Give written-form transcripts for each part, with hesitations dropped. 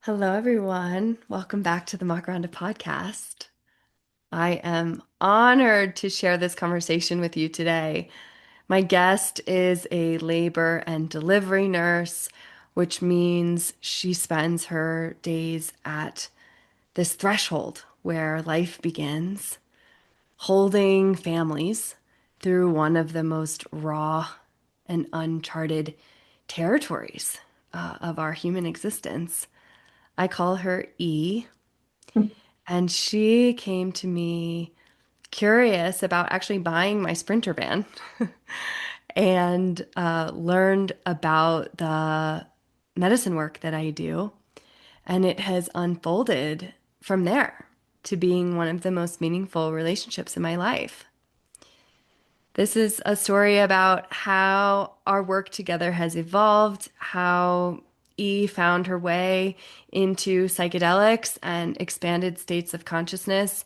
Hello, everyone. Welcome back to the Makaranda podcast. I am honored to share this conversation with you today. My guest is a labor and delivery nurse, which means she spends her days at this threshold where life begins, holding families through one of the most raw and uncharted territories of our human existence. I call her E. And she came to me curious about actually buying my Sprinter van and learned about the medicine work that I do. And it has unfolded from there to being one of the most meaningful relationships in my life. This is a story about how our work together has evolved, how E found her way into psychedelics and expanded states of consciousness,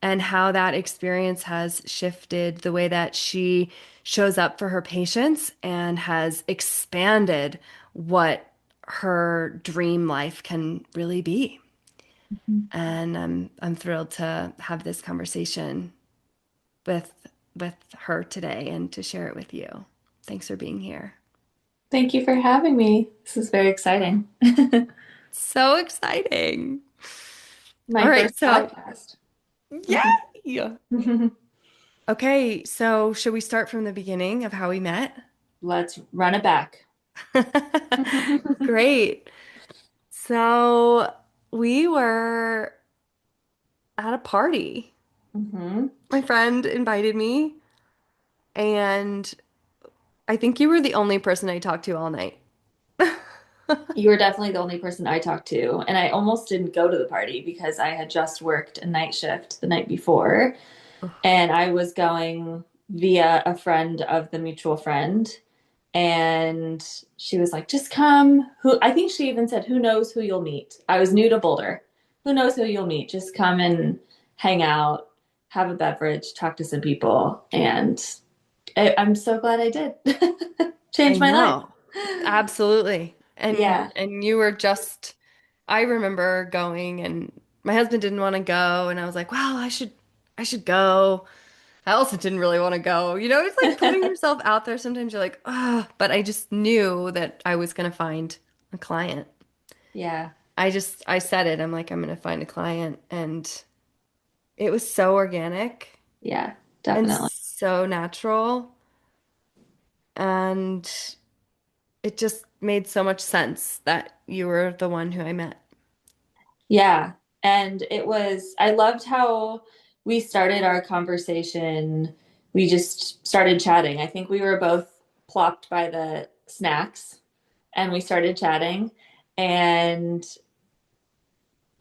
and how that experience has shifted the way that she shows up for her patients and has expanded what her dream life can really be. Mhm. And I'm thrilled to have this conversation with with her today and to share it with you. Thanks for being here. Thank you for having me. This is very exciting. So exciting. All My right, first so podcast. yay. Okay, so should we start from the beginning of how we met? Let's run it back. Great. So we were at a party. hmm My friend invited me, and I think you were the only person I talked to all night. You were definitely the only person I talked to, and I almost didn't go to the party because I had just worked a night shift the night before, and I was going via a friend of the mutual friend, and she was like, "Just come." Who I think she even said, "Who knows who you'll meet?" I was new to Boulder. Who knows who you'll meet? Just come and hang out, have a beverage, talk to some people, and I'm so glad I did. I Changed my life. know. Absolutely. And Yeah. and you were just I remember going and my husband didn't want to go and I was like, "Well, I should go." I also didn't really want to go. It's like putting yourself out there. Sometimes you're like, "Oh," but I just knew that I was going to find a client. Yeah. I said it. I'm like, I'm going to find a client and it was so organic Yeah. and Definitely. so natural and it just made so much sense that you were the one who I met. Yeah. And I loved how we started our conversation. We just started chatting. I think we were both plopped by the snacks and we started chatting. And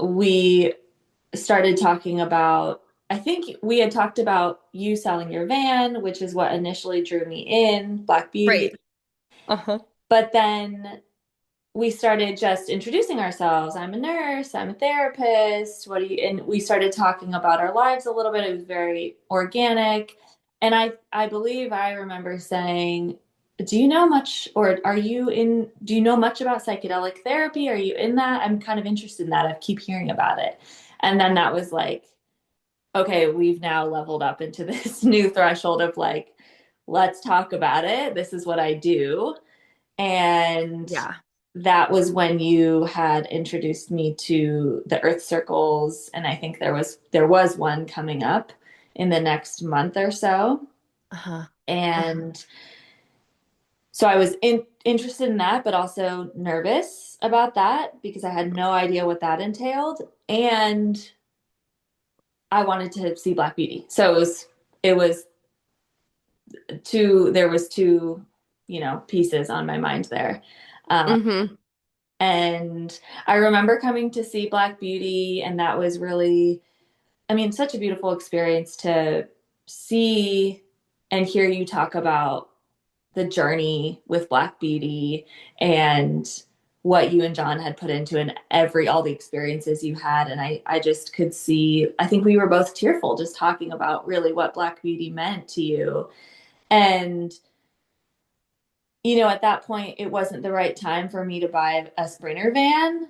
we started talking about, I think we had talked about you selling your van, which is what initially drew me in, Black Beauty. Right. Uh-huh. But then we started just introducing ourselves. I'm a nurse, I'm a therapist. What do you, and we started talking about our lives a little bit. It was very organic. And I believe I remember saying, do you know much, or do you know much about psychedelic therapy? Are you in that? I'm kind of interested in that. I keep hearing about it. And then that was like, okay, we've now leveled up into this new threshold of like, let's talk about it. This is what I do. And Yeah. that was when you had introduced me to the Earth Circles, and I think there was one coming up in the next month or so. Uh-huh. Uh-huh. And so I was interested in that, but also nervous about that because I had no idea what that entailed. And I wanted to see Black Beauty. So it was there was two, pieces on my mind there. Um, Mm-hmm. and I remember coming to see Black Beauty, and that was really, I mean, such a beautiful experience to see and hear you talk about the journey with Black Beauty and what you and John had put into and all the experiences you had. And I just could see, I think we were both tearful just talking about really what Black Beauty meant to you. And at that point, it wasn't the right time for me to buy a Sprinter van.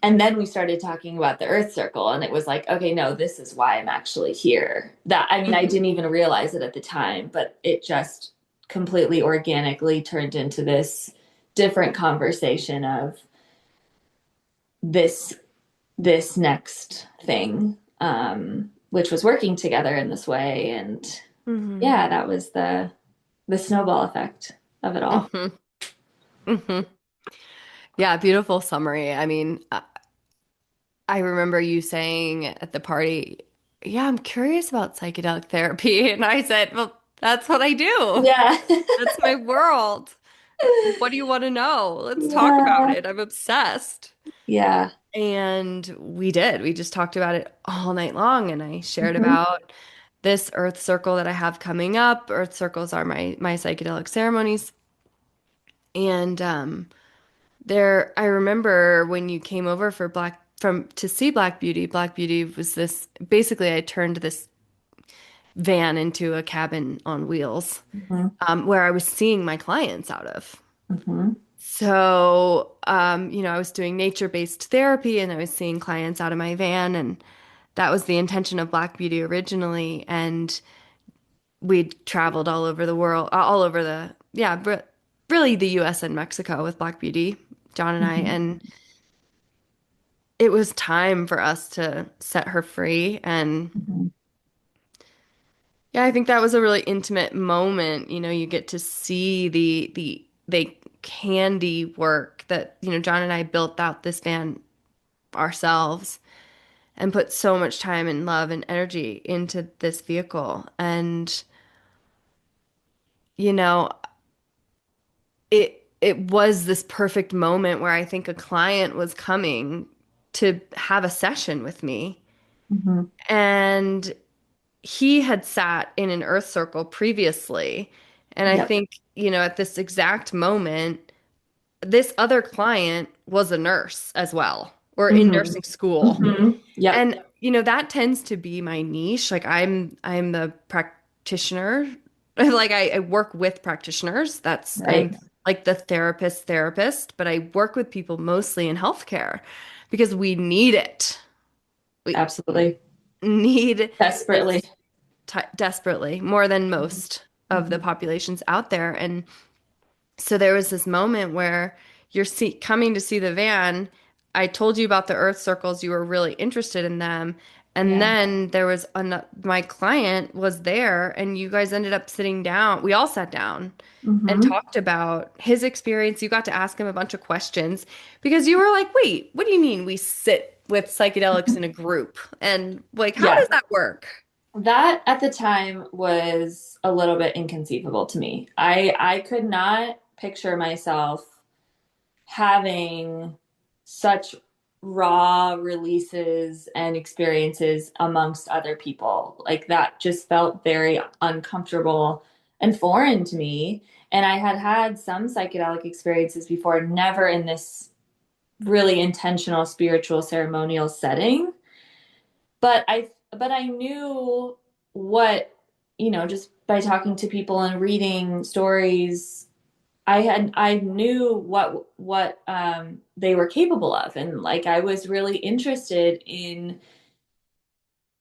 And then we started talking about the Earth Circle, and it was like, okay, no, this is why I'm actually here. That, I mean, I didn't even realize it at the time, but it just completely organically turned into this different conversation of this this next thing, which was working together in this way. And Hmm. yeah, that was the snowball effect of it all. Hmm. Hmm. Yeah, beautiful summary. I mean, I remember you saying at the party, yeah, I'm curious about psychedelic therapy. And I said, well, that's what I do. Yeah. That's my world. What do you want to know? Let's talk about Yeah. it. I'm obsessed. Yeah. And we did. We just talked about it all night long. And I shared Hmm. about this Earth Circle that I have coming up. Earth Circles are my psychedelic ceremonies. And there, I remember when you came over for Black from to see Black Beauty. Black Beauty was this basically I turned this van into a cabin on wheels, Hmm. where I was seeing my clients out of. Hmm. So, I was doing nature-based therapy and I was seeing clients out of my van, and that was the intention of Black Beauty originally. And we'd traveled all over the world, all over really the US and Mexico with Black Beauty, John and I. Hmm. And it was time for us to set her free. And Hmm. yeah, I think that was a really intimate moment. You get to see the candy work that, John and I built out this band ourselves and put so much time and love and energy into this vehicle. And, you know, it was this perfect moment where I think a client was coming to have a session with me. Hmm. And he had sat in an earth circle previously. And I Yep. think, at this exact moment, this other client was a nurse as well, or in Hmm. nursing school. Hmm. Yep. And, that tends to be my niche. Like I'm the practitioner. Like I work with practitioners. I'm Right. like the therapist, but I work with people mostly in healthcare because we need it. We Absolutely. need Desperately. this desperately more than most of the Hmm. populations out there. And so there was this moment where coming to see the van. I told you about the Earth Circles. You were really interested in them. And Yeah. then there was my client was there, and you guys ended up sitting down. We all sat down and Hmm. talked about his experience. You got to ask him a bunch of questions because you were like, wait, what do you mean we sit with psychedelics in a group? And like, how Yeah. does that work? That at the time was a little bit inconceivable to me. I could not picture myself having such raw releases and experiences amongst other people. Like that just felt very uncomfortable and foreign to me. And I had had some psychedelic experiences before, never in this really intentional spiritual ceremonial setting. But I knew what, just by talking to people and reading stories, I knew what they were capable of, and like I was really interested in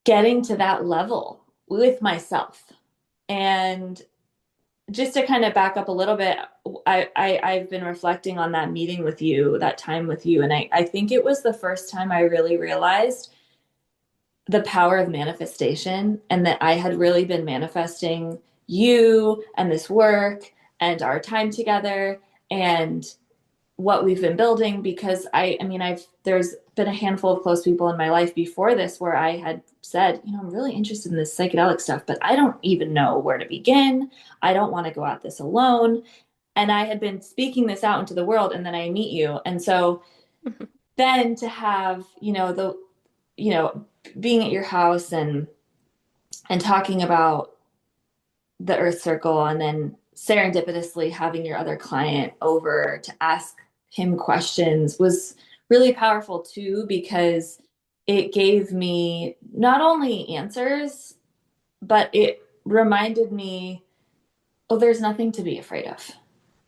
getting to that level with myself. And just to kind of back up a little bit, I've been reflecting on that meeting with you, that time with you, and I think it was the first time I really realized the power of manifestation, and that I had really been manifesting you and this work and our time together and what we've been building. Because I mean, there's been a handful of close people in my life before this where I had said, I'm really interested in this psychedelic stuff, but I don't even know where to begin. I don't want to go at this alone. And I had been speaking this out into the world, and then I meet you. And so then to have, you know, being at your house and talking about the Earth Circle, and then serendipitously having your other client over to ask him questions was really powerful too, because it gave me not only answers, but it reminded me, oh, there's nothing to be afraid of.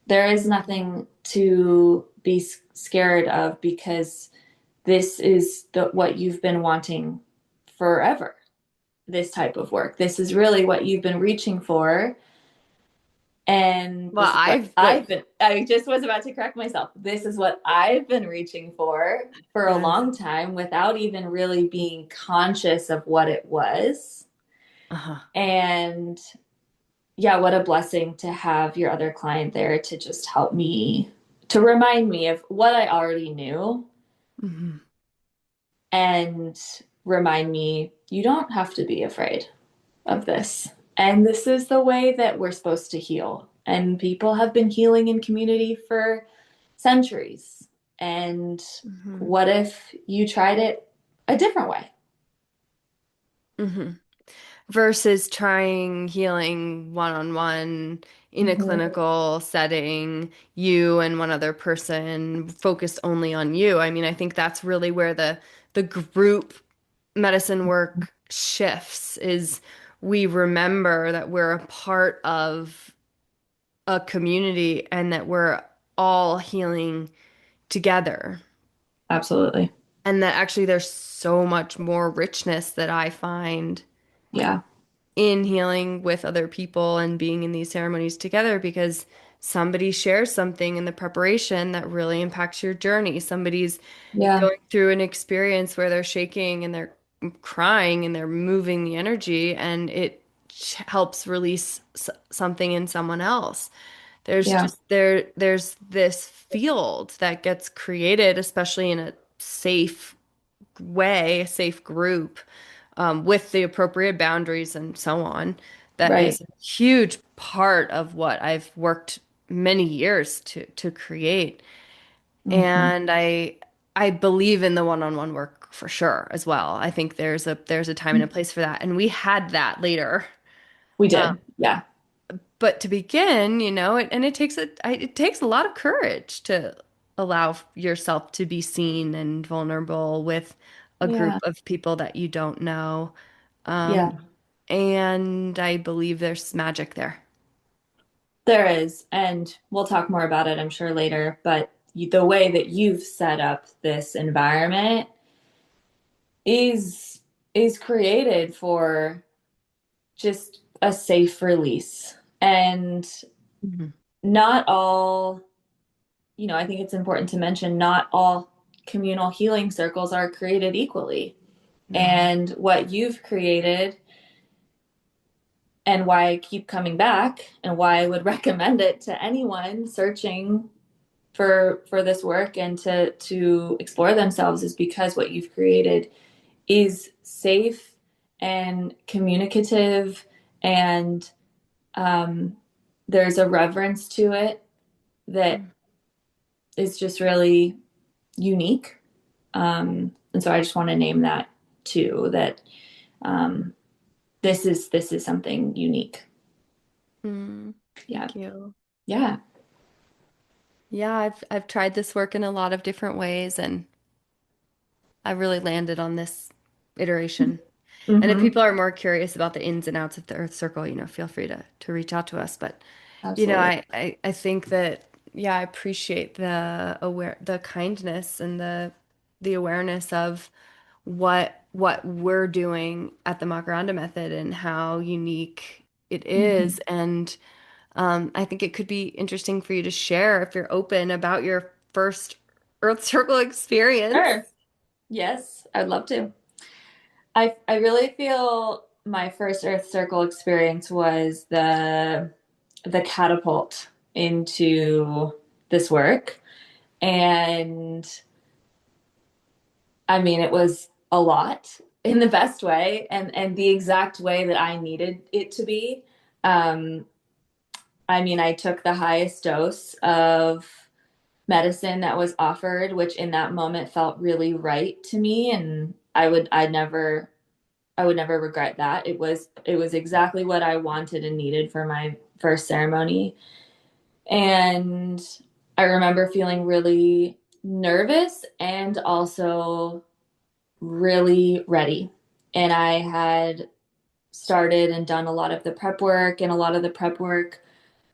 There is nothing to be scared of, because this is what you've been wanting forever, this type of work. This is really what you've been reaching for. And Well, this is what I just was about to correct myself. This is what I've been reaching for a yes. long time without even really being conscious of what it was. Uh-huh. And yeah, what a blessing to have your other client there to just help me, to remind me of what I already knew Hmm. and remind me you don't have to be afraid of this. And this is the way that we're supposed to heal. And people have been healing in community for centuries. And Hmm. what if you tried it a different way? Hmm. Versus trying healing one-on-one in a Mm-hmm. clinical setting, you and one other person focused only on you. I mean, I think that's really where the group medicine work shifts is we remember that we're a part of a community and that we're all healing together. Absolutely. And that actually there's so much more richness that I find Yeah. in healing with other people and being in these ceremonies together because somebody shares something in the preparation that really impacts your journey. Somebody's Yeah. going through an experience where they're shaking and they're crying and they're moving the energy and it helps release something in someone else. Yeah. There's this field that gets created, especially in a safe way, a safe group, with the appropriate boundaries and so on. That Right. is a huge part of what I've worked many years to create. Mm-hmm. And I believe in the one-on-one work for sure as well. I think there's a time and a place for that. And we had that later. We Um, did. Yeah. but to begin, and it takes a lot of courage to allow yourself to be seen and vulnerable with a group Yeah. of people that you don't know. Um, Yeah. and I believe there's magic there. There is. And we'll talk more about it, I'm sure, later. But the way that you've set up this environment is is created for just a safe release. And Mhm. not all, I think it's important to mention not all communal healing circles are created equally. No. And what you've created and why I keep coming back and why I would recommend it to anyone searching for this work and to explore themselves is because what you've created is safe and communicative and um, there's a reverence to it that is just really unique. And so I just want to name that too, that um, this is something unique. Mm, Yeah. thank you. Yeah. Yeah, I've tried this work in a lot of different ways and I really landed on this iteration. And if Mm-hmm. people are more curious about the ins and outs of the Earth Circle, feel free to reach out to us. But Absolutely. I think that yeah, I appreciate the kindness and the awareness of what we're doing at the Makaranda method and how unique it Mm-hmm. is. And I think it could be interesting for you to share if you're open about your first Earth Circle experience. Sure. Yes, I'd love to. I really feel my first Earth Circle experience was the catapult into this work. And I mean, it was a lot in the best way and the exact way that I needed it to be. Um, I mean, I took the highest dose of medicine that was offered, which in that moment felt really right to me. And I would never regret that. It was exactly what I wanted and needed for my first ceremony. And I remember feeling really nervous and also really ready. And I had started and done a lot of the prep work, and a lot of the prep work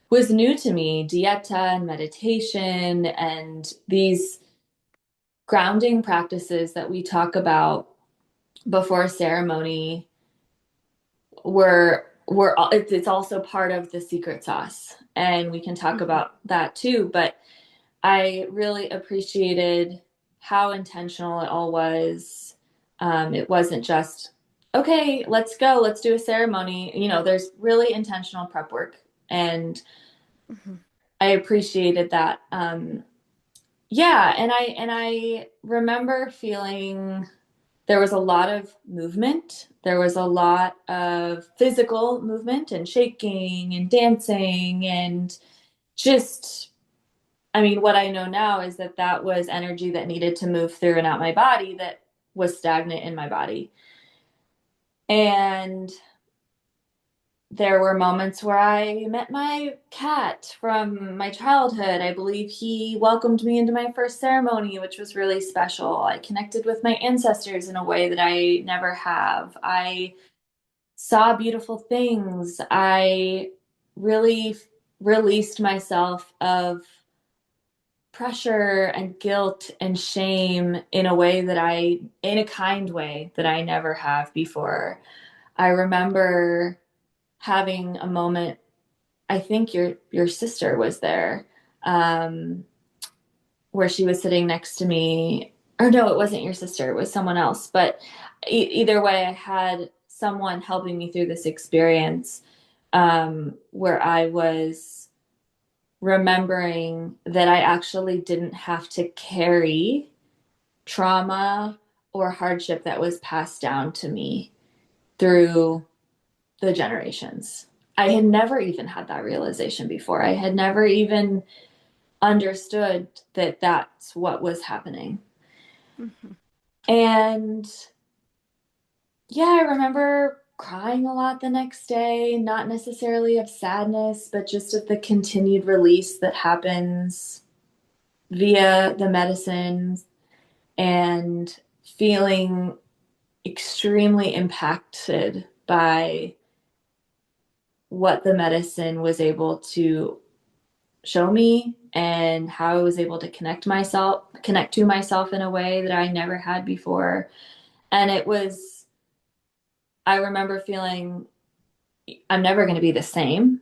was new to me, dieta and meditation and these grounding practices that we talk about before ceremony were it's also part of the secret sauce, and we can talk Mhm. about that too. But I really appreciated how intentional it all was. It wasn't just, okay, let's go, let's do a ceremony. There's really intentional prep work, and Mhm. I appreciated that. Yeah, and I remember feeling there was a lot of movement. There was a lot of physical movement and shaking and dancing and just, I mean, what I know now is that that was energy that needed to move through and out my body that was stagnant in my body. And there were moments where I met my cat from my childhood. I believe he welcomed me into my first ceremony, which was really special. I connected with my ancestors in a way that I never have. I saw beautiful things. I really released myself of pressure and guilt and shame in a way that in a kind way that I never have before. I remember having a moment. I think your sister was there, um, where she was sitting next to me. Or no, it wasn't your sister. It was someone else. But either way, I had someone helping me through this experience, where I was remembering that I actually didn't have to carry trauma or hardship that was passed down to me through the generations. I had never even had that realization before. I had never even understood that that's what was happening. Mhm. And yeah, I remember crying a lot the next day, not necessarily of sadness, but just of the continued release that happens via the medicines, and feeling extremely impacted by what the medicine was able to show me and how I was able to connect to myself in a way that I never had before. And I remember feeling I'm never going to be the same.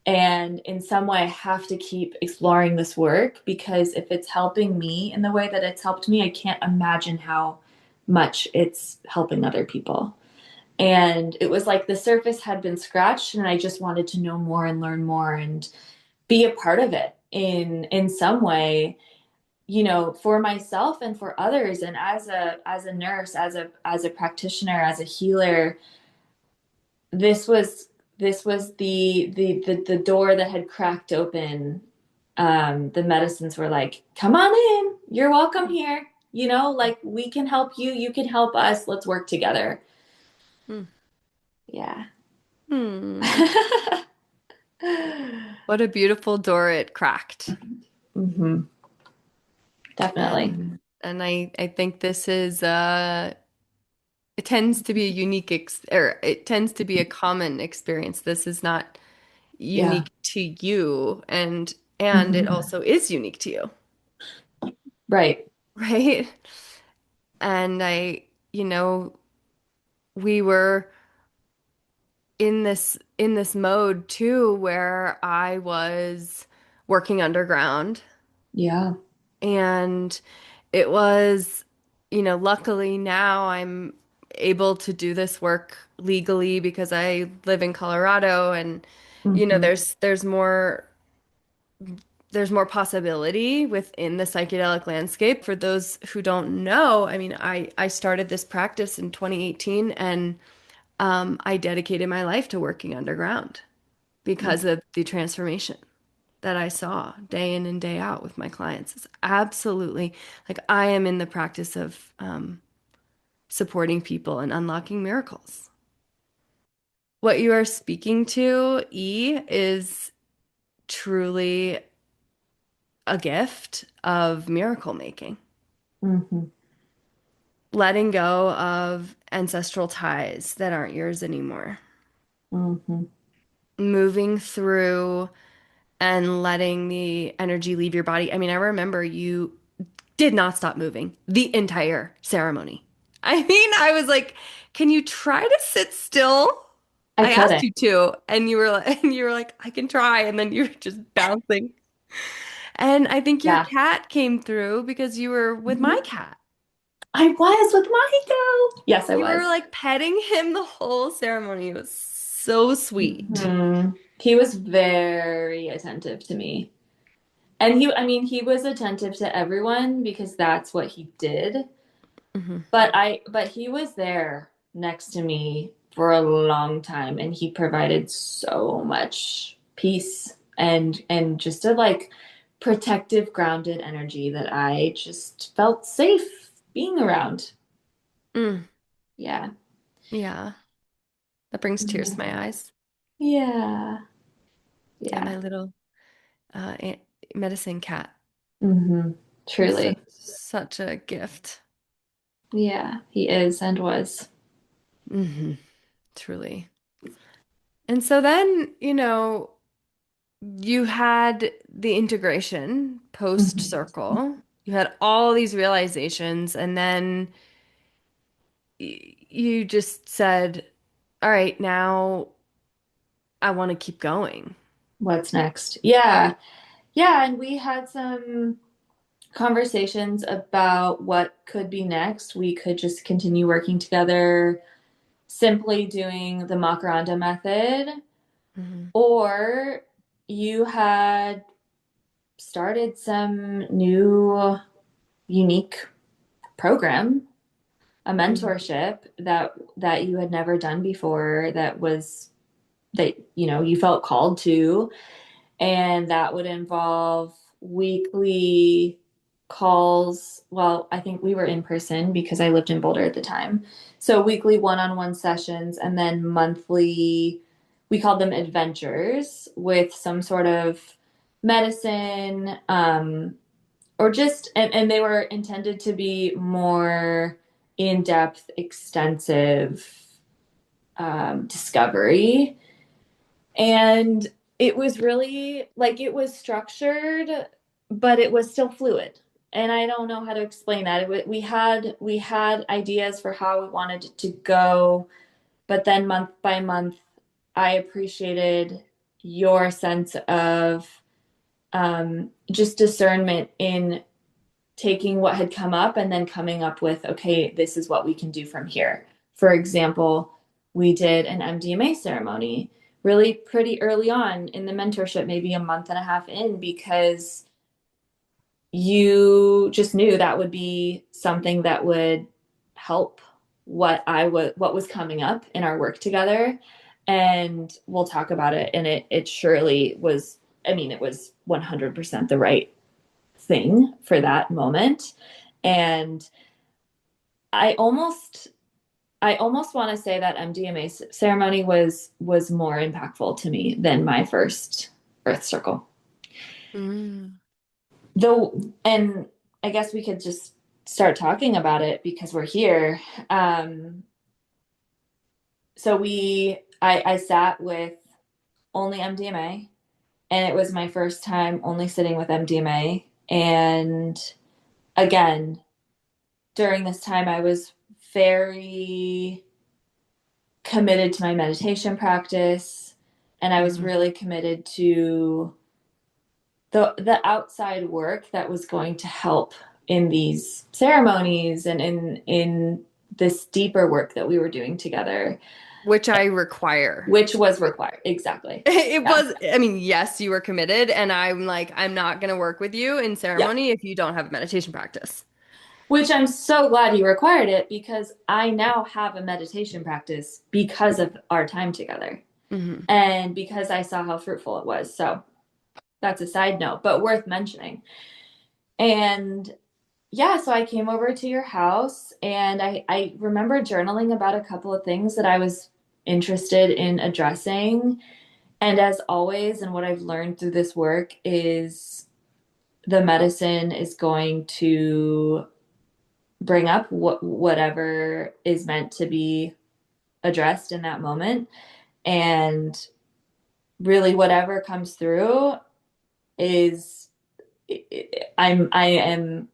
And in some way, I have to keep exploring this work, because if it's helping me in the way that it's helped me, I can't imagine how much it's helping other people. And it was like the surface had been scratched, and I just wanted to know more and learn more and be a part of it in some way, for myself and for others. And as a nurse, as a practitioner, as a healer, this was the door that had cracked open. The medicines were like, come on in, you're welcome here, like, we can help you, you can help us, let's work together. Yeah. Hmm. What a beautiful door it cracked. Hmm. Definitely. And I think this is it tends to be a unique ex or it tends to be a common experience. This is not Yeah. unique to you, and it Hmm. also is unique to you, Right. right? And we were in this mode too where I was working underground, Yeah. and it was, luckily now I'm able to do this work legally because I live in Colorado, and Hmm. there's more possibility within the psychedelic landscape. For those who don't know, I mean, I started this practice in 2018, and I dedicated my life to working underground because of the transformation that I saw day in and day out with my clients. It's absolutely like I am in the practice of supporting people and unlocking miracles. What you are speaking to, E, is truly a gift of miracle making. Hmm. Letting go of ancestral ties that aren't yours anymore. Hmm. Moving through and letting the energy leave your body. I mean, I remember you did not stop moving the entire ceremony. I mean, I was like, "Can you try to sit still?" I I asked couldn't. you to, and you were like, and you were like, "I can try," and then you were just bouncing. And I think your Yeah. cat came through because you were with my Mhm. cat. I was with Michael. Yes, I You were was. like petting him the whole ceremony. It was so sweet. He was very attentive to me. And I mean, he was attentive to everyone because that's what he did. Hmm. But he was there next to me for a long time, and he provided so much peace and just a like protective, grounded energy that I just felt safe being around. Mm, Yeah. yeah, that brings tears to my eyes. Yeah. Yeah, Yeah. my little medicine cat. He's Truly. such a gift. Yeah, he is and was. Hmm. Truly. And so then, you had the integration post Mhm. circle. You had all these realizations, and then you just said, "All right, now I want to keep going." What's next? Yeah. Yeah, and we had some conversations about what could be next. We could just continue working together, simply doing the Makaranda method, Hmm. or you had started some new unique program, a Hmm. mentorship that you had never done before that you felt called to, and that would involve weekly calls. Well, I think we were in person because I lived in Boulder at the time. So weekly one-on-one sessions, and then monthly, we called them adventures with some sort of medicine, or just, and they were intended to be more in-depth, extensive discovery. And it was really like it was structured, but it was still fluid. And I don't know how to explain that. We had ideas for how we wanted it to go, but then month by month, I appreciated your sense of just discernment in taking what had come up and then coming up with, okay, this is what we can do from here. For example, we did an MDMA ceremony really pretty early on in the mentorship, maybe a month and a half in, because you just knew that would be something that would help what was coming up in our work together. And we'll talk about it. And it surely was, I mean, it was 100% the right thing for that moment. And I almost I almost want to say that MDMA ceremony was more impactful to me than my first Earth Circle. Mm. Though, and I guess we could just start talking about it because we're here. So I sat with only MDMA, and it was my first time only sitting with MDMA. And again, during this time, I was very committed to my meditation practice, and I was Hmm. really committed to the outside work that was going to help in these ceremonies and in this deeper work that we were doing together, Which I require. which was required. Exactly. It Yeah. was, I mean, yes, you were committed, and I'm like, I'm not going to work with you in Yeah. ceremony if you don't have a meditation practice. Which I'm so glad you required it because I now have a meditation practice because of our time together Hmm. and because I saw how fruitful it was. So that's a side note, but worth mentioning. And yeah, so I came over to your house, and I remember journaling about a couple of things that I was interested in addressing. And as always, and what I've learned through this work is the medicine is going to bring up whatever is meant to be addressed in that moment. And really, whatever comes through is I am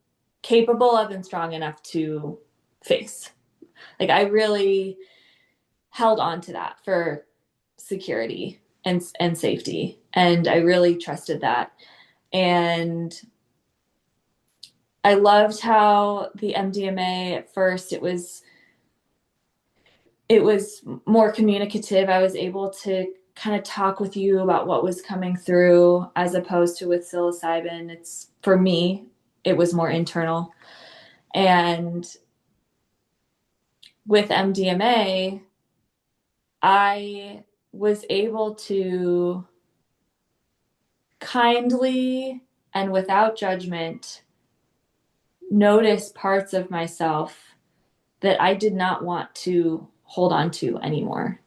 capable of and strong enough to face. Like I really held on to that for security and safety, and I really trusted that. And I loved how the MDMA at first it was more communicative. I was able to kind of talk with you about what was coming through as opposed to with psilocybin. It's for me, it was more internal. And with MDMA, I was able to kindly and without judgment notice parts of myself that I did not want to hold on to anymore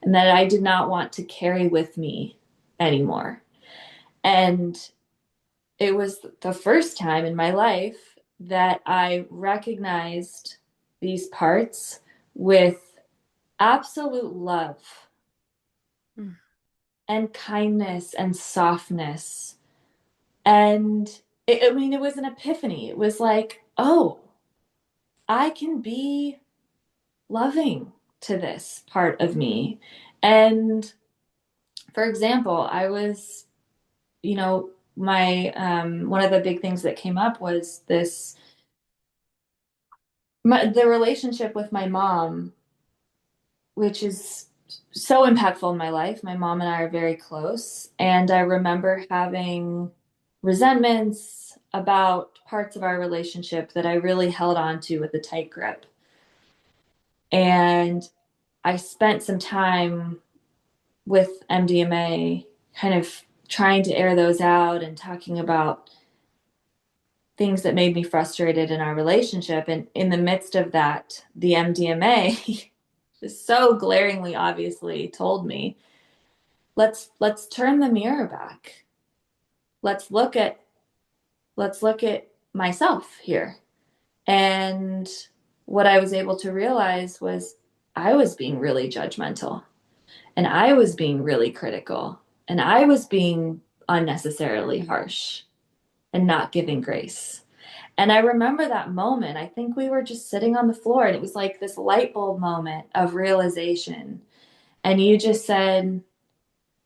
and that I did not want to carry with me anymore. And it was the first time in my life that I recognized these parts with absolute love Mm. and kindness and softness. And I mean, it was an epiphany. It was like, oh, I can be loving to this part of me. And for example, I was, my one of the big things that came up was the relationship with my mom, which is so impactful in my life. My mom and I are very close, and I remember having resentments about parts of our relationship that I really held on to with a tight grip. And I spent some time with MDMA kind of trying to air those out and talking about things that made me frustrated in our relationship. And in the midst of that, the MDMA so glaringly obviously told me, let's turn the mirror back. Let's look at let's look at myself here. And what I was able to realize was I was being really judgmental and I was being really critical and I was being unnecessarily harsh and not giving grace. And I remember that moment. I think we were just sitting on the floor and it was like this light bulb moment of realization. And you just said,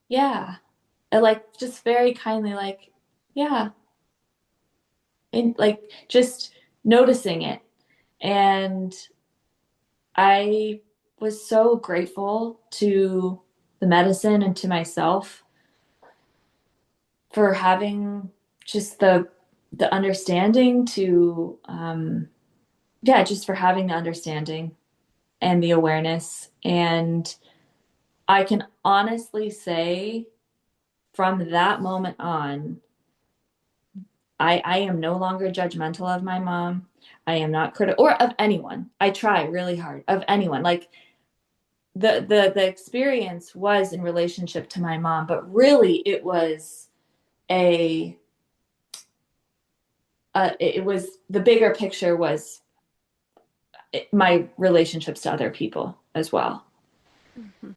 yeah, and like just very kindly, like, yeah, and like just noticing it. And I was so grateful to the medicine and to myself for having just the understanding to yeah, just for having the understanding and the awareness. And I can honestly say from that moment on, I am no longer judgmental of my mom. I am not critical or of anyone. I try really hard of anyone. Like the experience was in relationship to my mom, but really it was a it was the bigger picture was my relationships to other people as well. Mhm.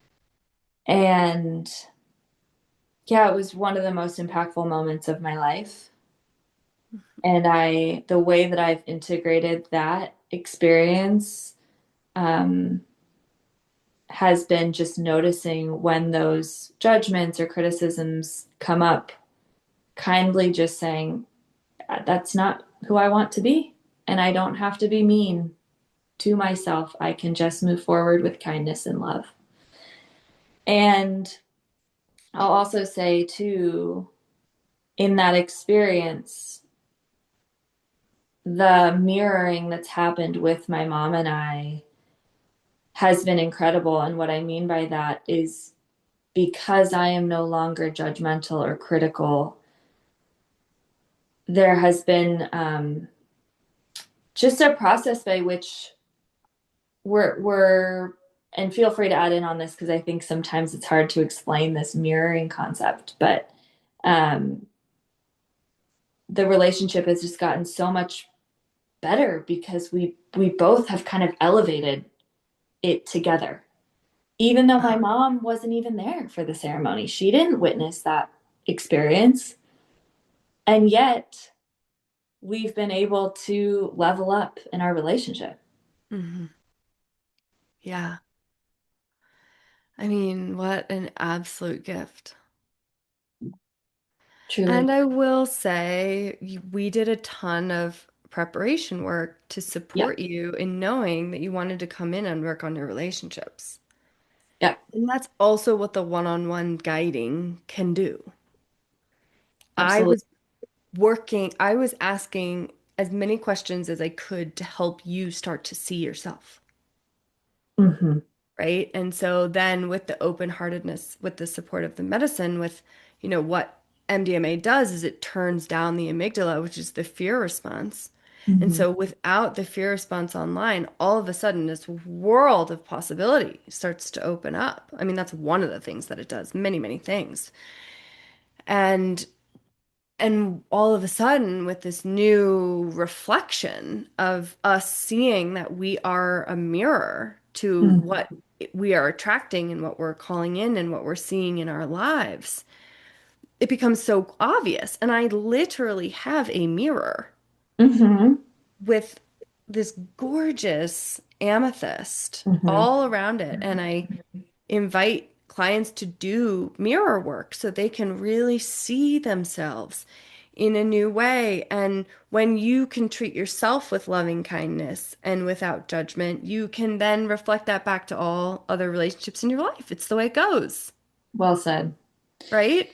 And yeah, it was one of the most impactful moments of my life. And the way that I've integrated that experience um, has been just noticing when those judgments or criticisms come up, kindly just saying, that's not who I want to be. And I don't have to be mean to myself. I can just move forward with kindness and love. And I'll also say, too, in that experience, the mirroring that's happened with my mom and I has been incredible. And what I mean by that is because I am no longer judgmental or critical, there has been just a process by which we're and feel free to add in on this because I think sometimes it's hard to explain this mirroring concept, but um, the relationship has just gotten so much better because we both have kind of elevated it together. Even though my Oh, mom wasn't even there for the ceremony, she didn't witness that experience, and yet we've been able to level up in our relationship. Hmm. Yeah. I mean, what an absolute gift. Truly. And I will say, we did a ton of preparation work to Yep. support you in knowing that you wanted to come in and work on your relationships. Yep. And that's also what the one-on-one guiding can do. I Absolutely. was I was asking as many questions as I could to help you start to see yourself. Hmm. Right? And so then with the open-heartedness, with the support of the medicine, with, what MDMA does is it turns down the amygdala, which is the fear response. And Hmm. so without the fear response online, all of a sudden this world of possibility starts to open up. I mean, that's one of the things that it does, many, many things. And all of a sudden, with this new reflection of us seeing that we are a mirror to what we are attracting and what we're calling in and what we're seeing in our lives, it becomes so obvious. And I literally have a mirror Hmm. with this gorgeous amethyst Hmm. all around it. And I invite clients to do mirror work so they can really see themselves in a new way. And when you can treat yourself with loving kindness and without judgment, you can then reflect that back to all other relationships in your life. It's the way it goes, Well said. right?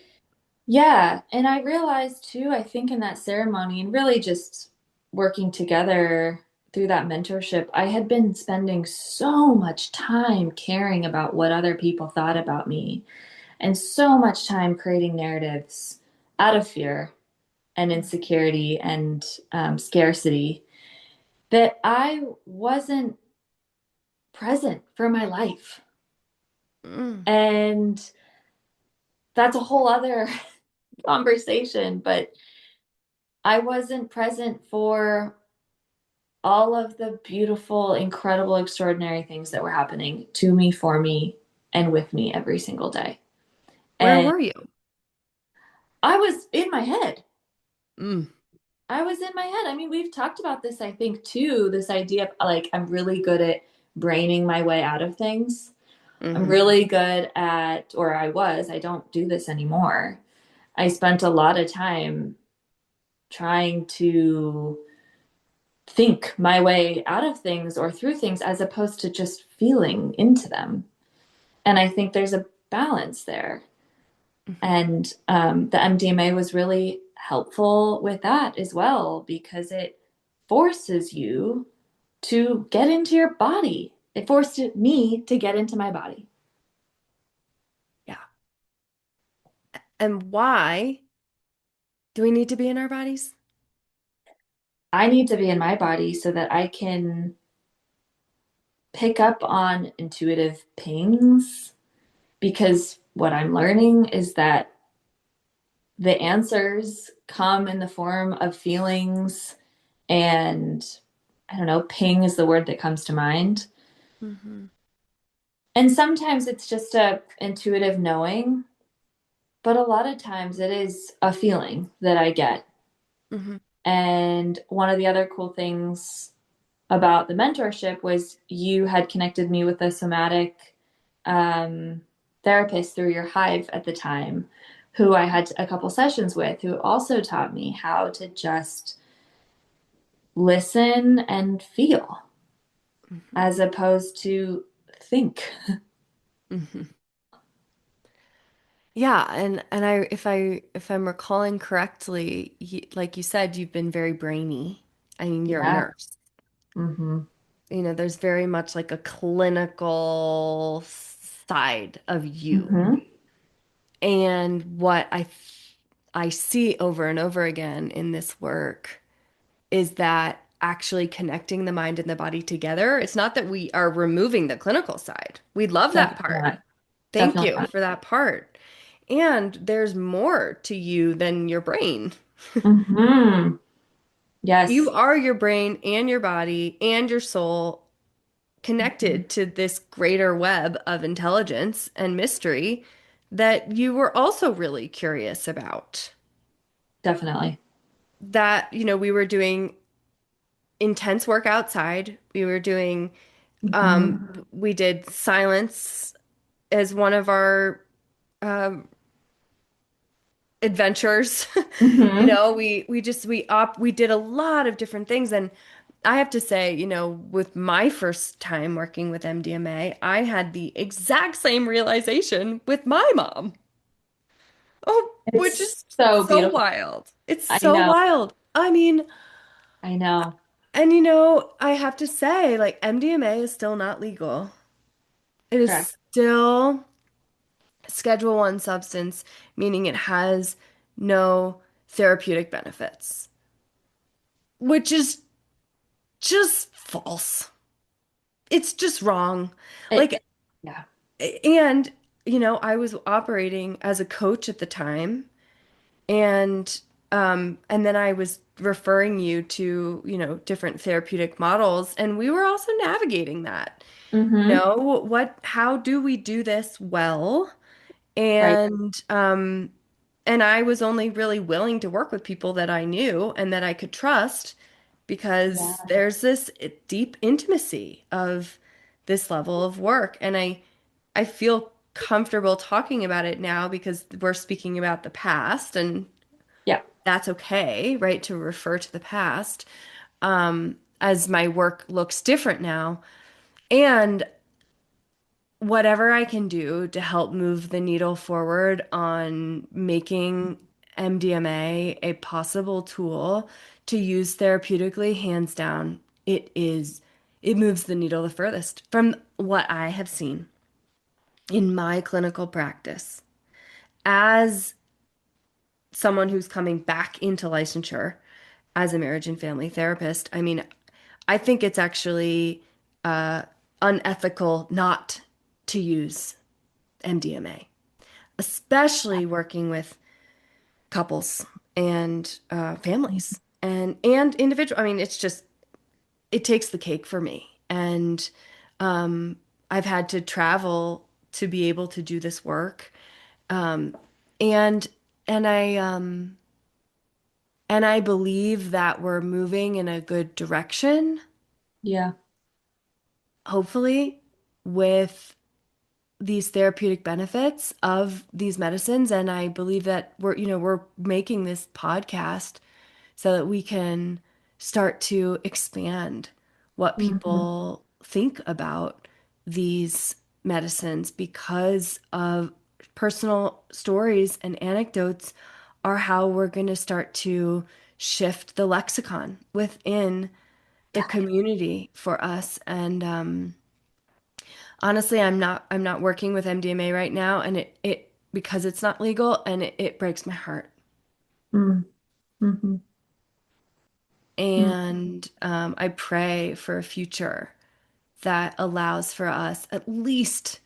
Yeah, and I realized too, I think in that ceremony and really just working together through that mentorship, I had been spending so much time caring about what other people thought about me and so much time creating narratives out of fear and insecurity and scarcity that I wasn't present for my life. Mm. And that's a whole other conversation, but I wasn't present for all of the beautiful, incredible, extraordinary things that were happening to me, for me, and with me every single day. Where And were you? I was in my head. Mm. I was in my head. I mean, we've talked about this, I think, too, this idea of like, I'm really good at braining my way out of things. I'm Hmm. really good at, or I don't do this anymore. I spent a lot of time trying to think my way out of things or through things as opposed to just feeling into them. And I think there's a balance there. Hmm. And the MDMA was really helpful with that as well because it forces you to get into your body. It forced me to get into my body. Yeah. And why do we need to be in our bodies? I need to be in my body so that I can pick up on intuitive pings because what I'm learning is that the answers come in the form of feelings and I don't know, ping is the word that comes to mind. Hmm. And sometimes it's just a intuitive knowing, but a lot of times it is a feeling that I get. Hmm. And one of the other cool things about the mentorship was you had connected me with a somatic um, therapist through your hive at the time, who I had a couple sessions with, who also taught me how to just listen and feel Hmm. as opposed to think. Hmm. Yeah, and if I'm recalling correctly, like you said, you've been very brainy. I mean, you're a Yeah. nurse. Mm-hmm. There's very much like a clinical side of you. Mm-hmm. And what I see over and over again in this work is that actually connecting the mind and the body together, it's not that we are removing the clinical side. We love that Definitely part. not. Thank Definitely you not. for that part. And there's more to you than your brain. Mm-hmm. You Yes, are your brain and your body and your soul connected to this greater web of intelligence and mystery that you were also really curious about. definitely. that, we were doing intense work outside. We were doing, Hmm. we did silence as one of our um, adventures. Hmm. We did a lot of different things. And I have to say, with my first time working with MDMA, I had the exact same realization with my mom. Oh, which It's is so so beautiful. wild. It's I so know. wild. I mean, I know. and I have to say, like, MDMA is still not legal. It is Correct. still Schedule One substance, meaning it has no therapeutic benefits, which is just false. It's just wrong. It, Like, yeah. and, I was operating as a coach at the time, and then I was referring you to, different therapeutic models, and we were also navigating that. Hmm. How do we do this well? Right. And I was only really willing to work with people that I knew and that I could trust because Yeah. there's this deep intimacy of this level of work. And I feel comfortable talking about it now because we're speaking about the past, and Yeah. that's okay, right? To refer to the past, as my work looks different now. And whatever I can do to help move the needle forward on making MDMA a possible tool to use therapeutically, hands down, it moves the needle the furthest from what I have seen in my clinical practice. As someone who's coming back into licensure as a marriage and family therapist, I mean, I think it's actually uh, unethical not to use MDMA, especially working with couples and families and individual. I mean, it takes the cake for me, and um, I've had to travel to be able to do this work, um, and and I believe that we're moving in a good direction, Yeah. hopefully, with these therapeutic benefits of these medicines. And I believe that we're making this podcast so that we can start to expand what Hmm. people think about these medicines, because of personal stories and anecdotes are how we're going to start to shift the lexicon within the community for us. And honestly, I'm not working with MDMA right now, and it because it's not legal, and it breaks my heart. Mm-hmm. And I pray for a future that allows for us, at least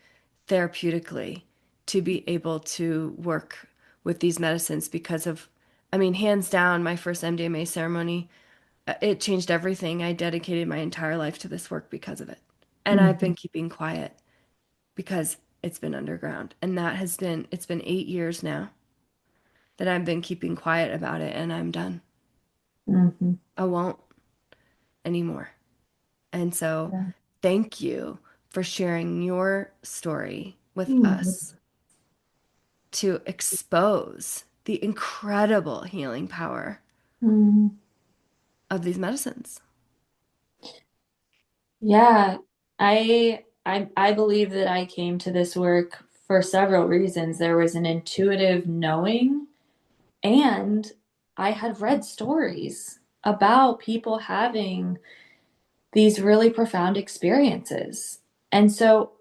therapeutically, to be able to work with these medicines because of, I mean, hands down, my first MDMA ceremony, it changed everything. I dedicated my entire life to this work because of it. And I've Hmm. been keeping quiet because it's been underground. And it's been 8 years now that I've been keeping quiet about it, and I'm done. Hmm. I won't anymore. And so, Yeah. thank you for sharing your story with Mhm. us to expose the incredible healing power Mhm. of these medicines. Yeah, I believe that I came to this work for several reasons. There was an intuitive knowing, and I had read stories about people having these really profound experiences. And so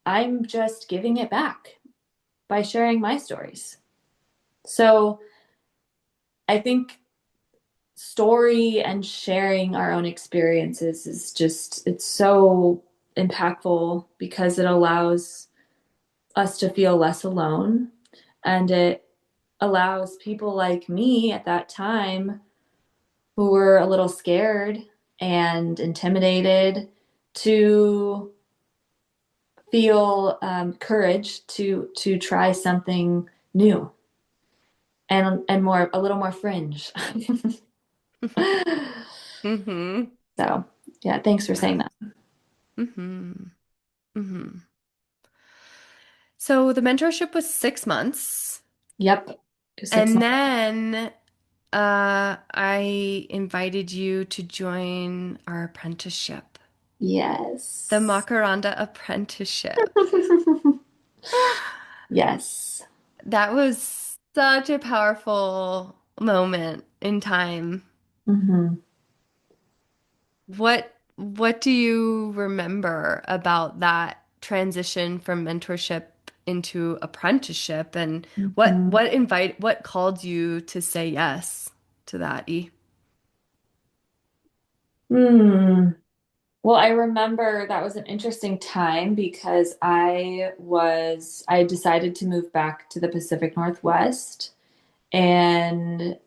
I'm just giving it back by sharing my stories. So I think story and sharing our own experiences is just, it's so impactful because it allows us to feel less alone, and it allows people like me at that time who were a little scared and intimidated to feel courage to try something new. and more a little more fringe. Mm-hmm. So, yeah, thanks for saying Yeah. that. Mm-hmm. Mm-hmm. So the mentorship was 6 months, Yep. 6 months. and then I invited you to join our apprenticeship, the Yes. Makaranda apprenticeship. Yes. That was such a powerful moment in time. Hmm. What do you remember about that transition from mentorship into apprenticeship, and Hmm. what called you to say yes to that, E? Hmm. Well, I remember that was an interesting time because I decided to move back to the Pacific Northwest, and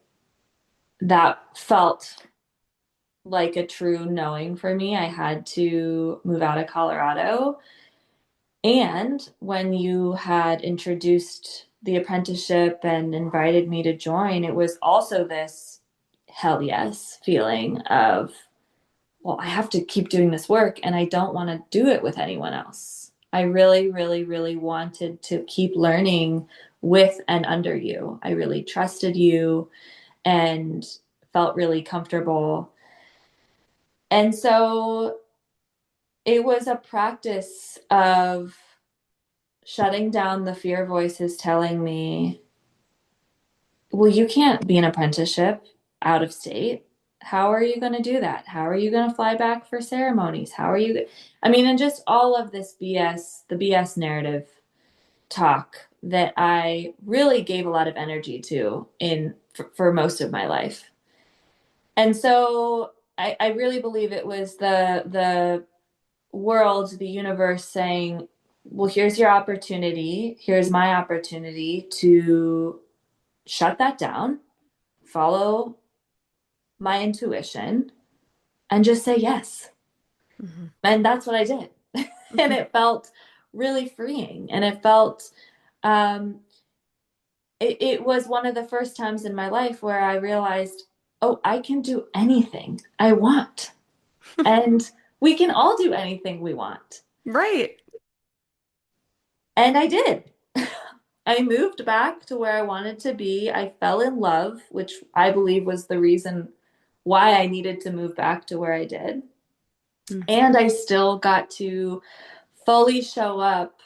that felt like a true knowing for me. I had to move out of Colorado. And when you had introduced the apprenticeship and invited me to join, it was also this hell yes feeling of, well, I have to keep doing this work and I don't want to do it with anyone else. I really, really, really wanted to keep learning with and under you. I really trusted you and felt really comfortable. And so it was a practice of shutting down the fear voices telling me, well, you can't be an apprenticeship out of state. How are you going to do that? How are you going to fly back for ceremonies? How are you? I mean, and just all of this BS, the BS narrative talk that I really gave a lot of energy to for most of my life. And so I really believe it was the world, the universe saying, well, here's your opportunity. Here's my opportunity to shut that down, follow my intuition, and just say yes. Hmm. And that's what I did. And Hmm. it felt really freeing. And it felt, um, it was one of the first times in my life where I realized, oh, I can do anything I want. And we can all do anything we want. Right. And I did. I moved back to where I wanted to be. I fell in love, which I believe was the reason why I needed to move back to where I did. And I still got to fully show up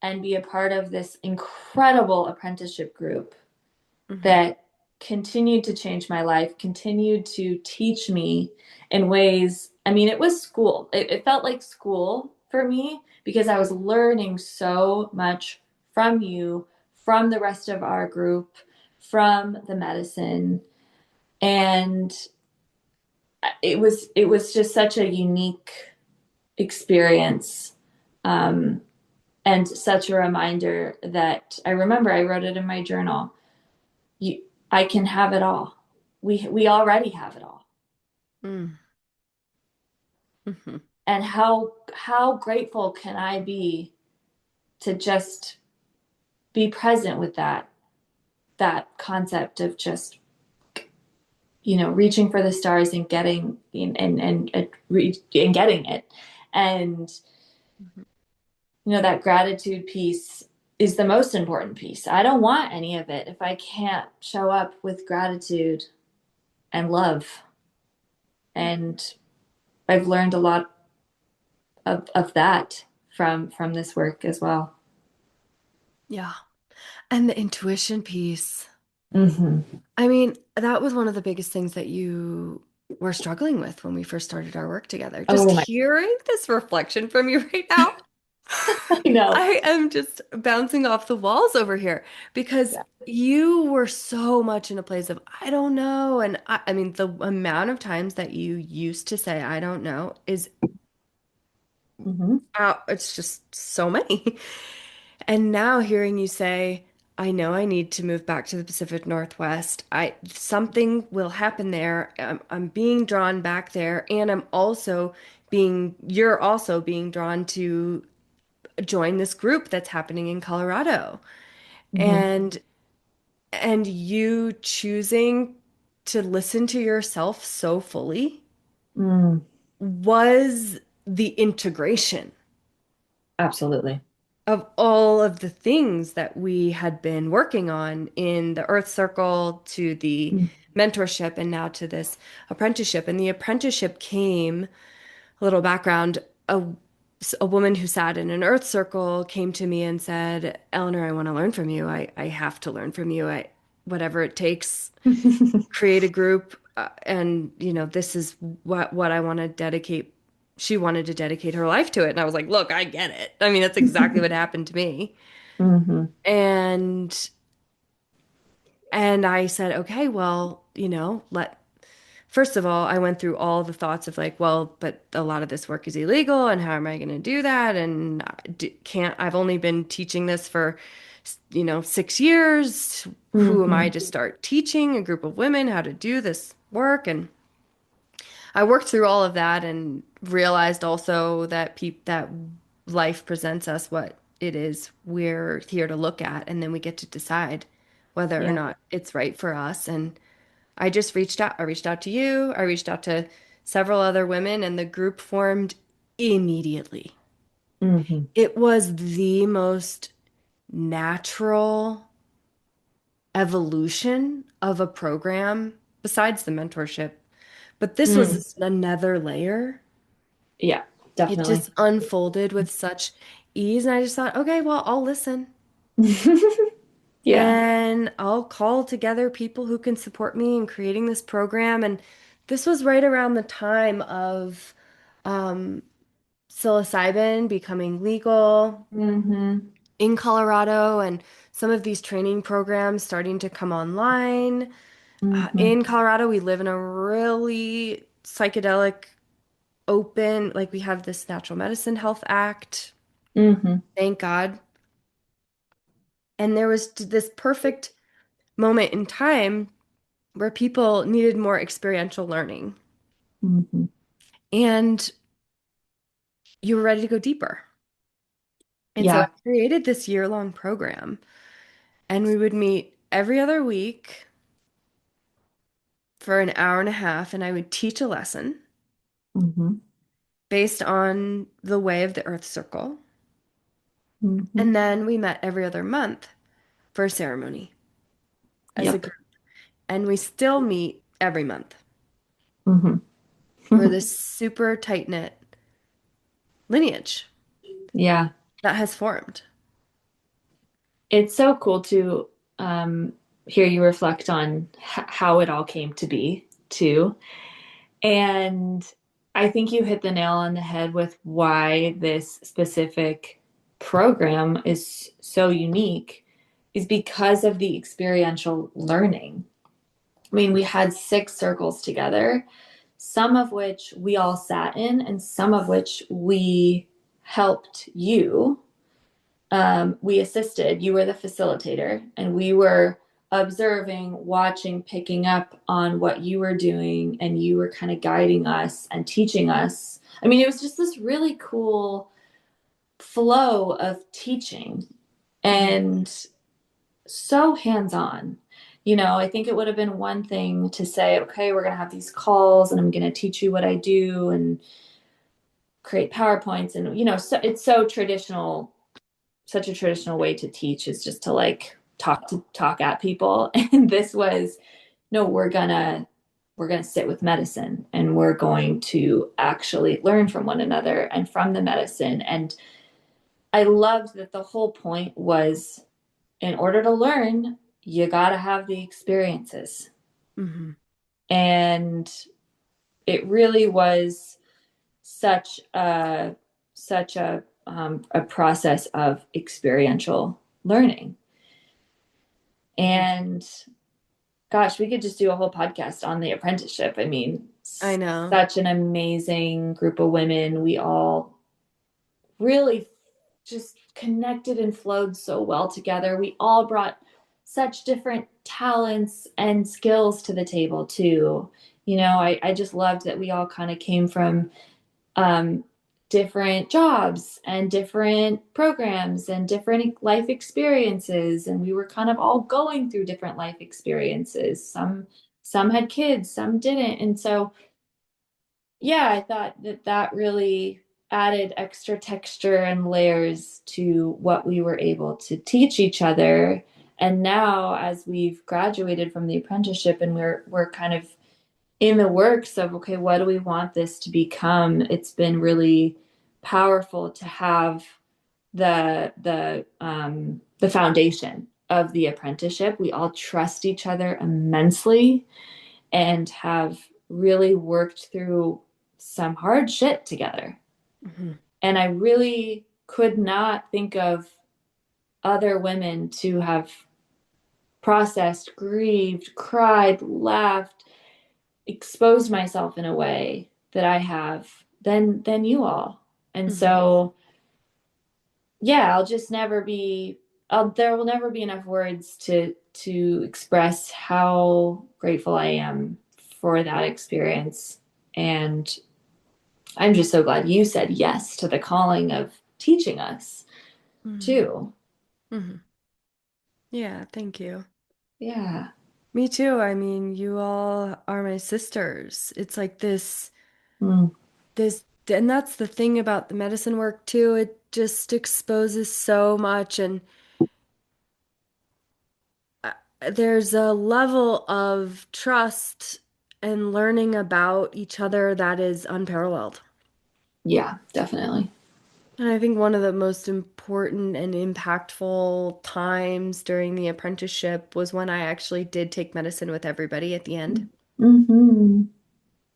and be a part of this incredible apprenticeship group Hmm. that continued to change my life, continued to teach me in ways. I mean, it was school. It felt like school for me because I was learning so much from you, from the rest of our group, from the medicine. And it was just such a unique experience. Um, and such a reminder that I remember I wrote it in my journal. You, I can have it all. We already have it all. Mm. Hmm. And how grateful can I be to just be present with that concept of just reaching for the stars and getting and getting it. And that gratitude piece is the most important piece. I don't want any of it if I can't show up with gratitude and love. And I've learned a lot of that from this work as well. Yeah. And the intuition piece. Mm-hmm. I mean, that was one of the biggest things that you were struggling with when we first started our work together. Just Oh my, hearing this reflection from you right now, I know. I am just bouncing off the walls over here because Yeah. you were so much in a place of, I don't know. And I mean, the amount of times that you used to say, I don't know, is Mm-hmm. out. It's just so many. And now hearing you say, I know I need to move back to the Pacific Northwest. Something will happen there. I'm being drawn back there, and you're also being drawn to join this group that's happening in Colorado. Mm-hmm. And and you choosing to listen to yourself so fully Mm, was the integration absolutely. of all of the things that we had been working on in the Earth Circle to the Mm. mentorship and now to this apprenticeship. And the apprenticeship came, a little background, a woman who sat in an Earth Circle came to me and said, Eleanor, I want to learn from you. I have to learn from you. Whatever it takes, create a group. And, this is what I want to dedicate. She wanted to dedicate her life to it. And I was like, look, I get it. I mean, that's exactly what happened to me. Hmm. And I said, okay, well, first of all, I went through all the thoughts of like, well, but a lot of this work is illegal, and how am I going to do that? And I've only been teaching this for, 6 years. Who am I Hmm. to start teaching a group of women how to do this work? And I worked through all of that and realized also that that life presents us what it is we're here to look at, and then we get to decide whether or Yeah. not it's right for us. And I just reached out. I reached out to you. I reached out to several other women, and the group formed immediately. Hmm. It was the most natural evolution of a program besides the mentorship. But this Mm. was another layer. Yeah, It definitely. just unfolded with such ease. And I just thought, okay, well, I'll listen Yeah. and I'll call together people who can support me in creating this program. And this was right around the time of um, psilocybin becoming legal Hmm. in Colorado and some of these training programs starting to come online. Hmm. In Colorado, we live in a really psychedelic, open, like we have this Natural Medicine Health Act, Hmm. thank God. And there was this perfect moment in time where people needed more experiential learning. Hmm. And you were ready to go deeper. And so I Yeah. created this year-long program, and we would meet every other week for an hour and a half, and I would teach a lesson Hmm. based on the way of the Earth Circle. Hmm. And then we met every other month for a ceremony as a Yep. group. And we still meet every month. Hmm. We're this super tight-knit lineage Yeah. that has formed. It's so cool to hear you reflect on how it all came to be, too. And I think you hit the nail on the head with why this specific program is so unique is because of the experiential learning. I mean, we had 6 circles together, some of which we all sat in, and some of which we helped you. We assisted, you were the facilitator, and we were observing, watching, picking up on what you were doing, and you were kind of guiding us and teaching us. I mean, it was just this really cool flow of teaching Mhm. and so hands on. I think it would have been one thing to say, okay, we're going to have these calls and I'm going to teach you what I do and create PowerPoints. And, so it's so traditional, such a traditional way to teach is just to like talk at people. And this was, no, we're going to sit with medicine and we're going to actually learn from one another and from the medicine. And I loved that the whole point was in order to learn, you got to have the experiences. Mhm. And it really was such a process of experiential learning. Mhm. And gosh, we could just do a whole podcast on the apprenticeship. I mean, I know. such an amazing group of women. We all really just connected and flowed so well together. We all brought such different talents and skills to the table too. I just loved that we all kind of came from um, different jobs and different programs and different life experiences, and we were kind of all going through different life experiences. Some had kids, some didn't. And so yeah, I thought that that really added extra texture and layers to what we were able to teach each other. And now, as we've graduated from the apprenticeship and we're kind of in the works of, okay, what do we want this to become? It's been really powerful to have the foundation of the apprenticeship. We all trust each other immensely and have really worked through some hard shit together. Hmm. And I really could not think of other women to have processed, grieved, cried, laughed, exposed myself in a way that I have than you all. And Hmm. so yeah, I'll just never be there will never be enough words to express how grateful I am for that experience. And I'm just so glad you said yes to the calling of teaching us Hmm. too. Hmm. Yeah, thank you. Yeah. Me too. I mean, you all are my sisters. It's like Mm. and that's the thing about the medicine work too. It just exposes so much, and uh, there's a level of trust and learning about each other that is unparalleled. Yeah, definitely. And I think one of the most important and impactful times during the apprenticeship was when I actually did take medicine with everybody at the end Mm-hmm.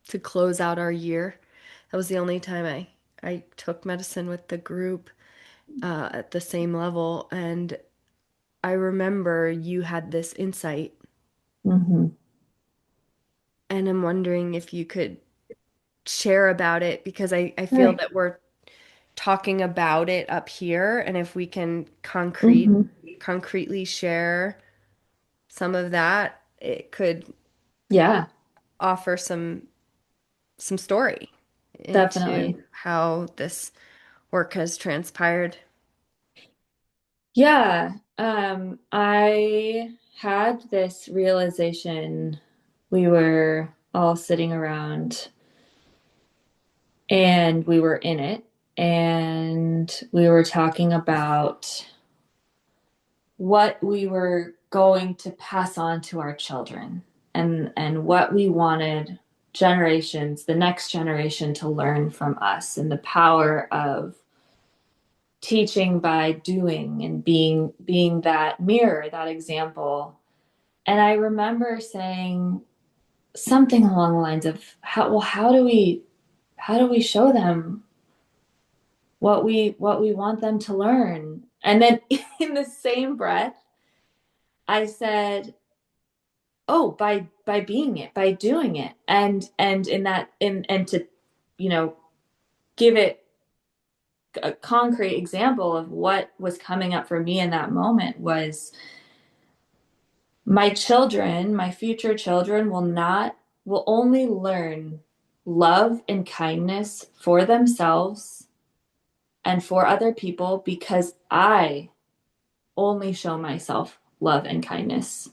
to close out our year. That was the only time I took medicine with the group at the same level. And I remember you had this insight, Mm-hmm. and I'm wondering if you could share about it because I feel Right. that we're talking about it up here, and if we can Mm-hmm. concretely share some of that, it could Yeah, offer some story definitely. into how this work has transpired. Yeah. I had this realization. We were all sitting around and we were in it and we were talking about what we were going to pass on to our children and what we wanted generations, the next generation, to learn from us, and the power of teaching by doing and being that mirror, that example. And I remember saying something along the lines of how do we show them what we want them to learn? And then in the same breath I said, oh, by being it, by doing it. And in that in and to you know give it a concrete example of what was coming up for me in that moment was my children, my future children, will only learn love and kindness for themselves and for other people because I only show myself love and kindness.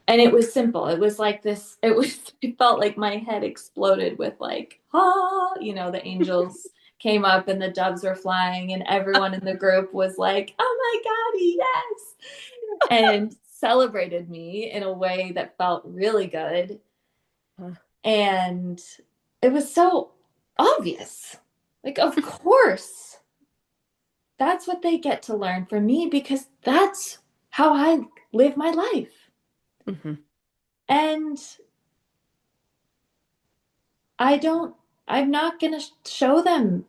And it was simple. It was like this, it felt like my head exploded with like, ah, the angels came up and the doves were flying, and everyone in the group was like, oh my God, yes. And celebrated me in a way that felt really good. Huh. And it was so obvious. Like, of course, that's what they get to learn from me because that's how I live my life. Hmm. And I don't, I'm not going to show them,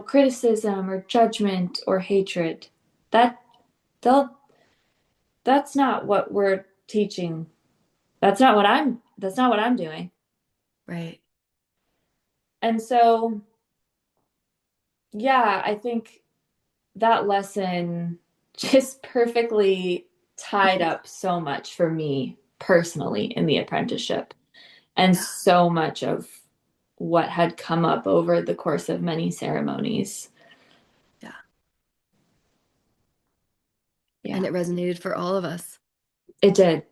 criticism or judgment or hatred. That they'll, that's not what we're teaching. That's not what I'm doing. Right. And so, yeah, I think that lesson just perfectly tied up so much for me personally in the apprenticeship and Yeah. so much of what had come up over the course of many ceremonies. Yeah. And Yeah, it resonated for all of us. it did.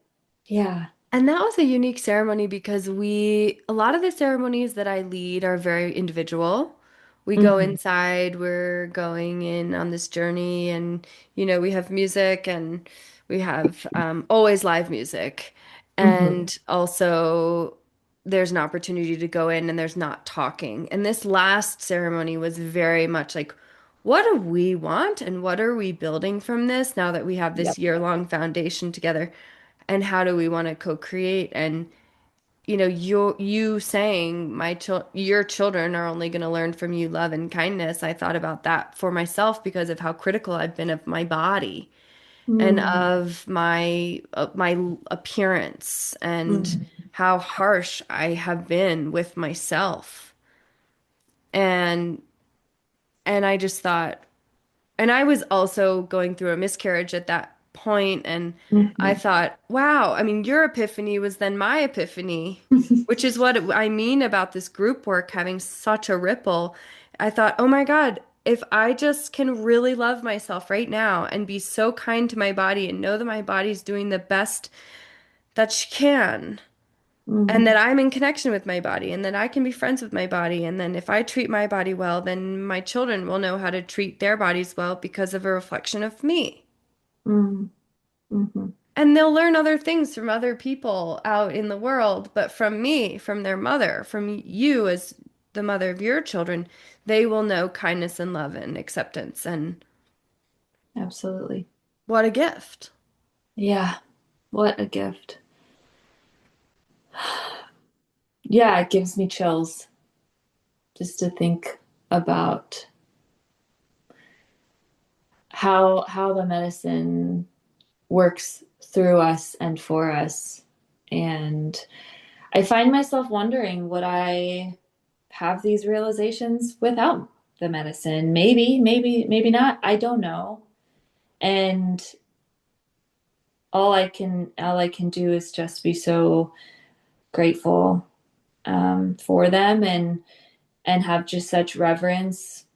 Yeah. And that was a unique ceremony because a lot of the ceremonies that I lead are very individual. We go Hmm. inside, we're going in on this journey, and, we have music and we have always live music. Hmm. And also, there's an opportunity to go in and there's not talking. And this last ceremony was very much like, what do we want and what are we building from this now that we have this Yep. year-long foundation together? And how do we want to co-create? And you saying your children are only going to learn from you love and kindness. I thought about that for myself because of how critical I've been of my body and Mm. of my appearance and Mm. how harsh I have been with myself. And I just thought, and I was also going through a miscarriage at that point, and I Hmm. thought, wow, I mean, your epiphany was then my epiphany, which is what I mean about this group work having such a ripple. I thought, oh my God, if I just can really love myself right now and be so kind to my body and know that my body's doing the best that she can, and that Mm. I'm in connection with my body and that I can be friends with my body. And then if I treat my body well, then my children will know how to treat their bodies well because of a reflection of me. Mm. Hmm. And they'll learn other things from other people out in the world, but from me, from their mother, from you as the mother of your children, they will know kindness and love and acceptance. And Absolutely. what a gift. Yeah. What a gift. Yeah, it gives me chills just to think about how the medicine works through us and for us. And I find myself wondering, would I have these realizations without the medicine? Maybe not. I don't know. And all I can do is just be so grateful for them, and have just such reverence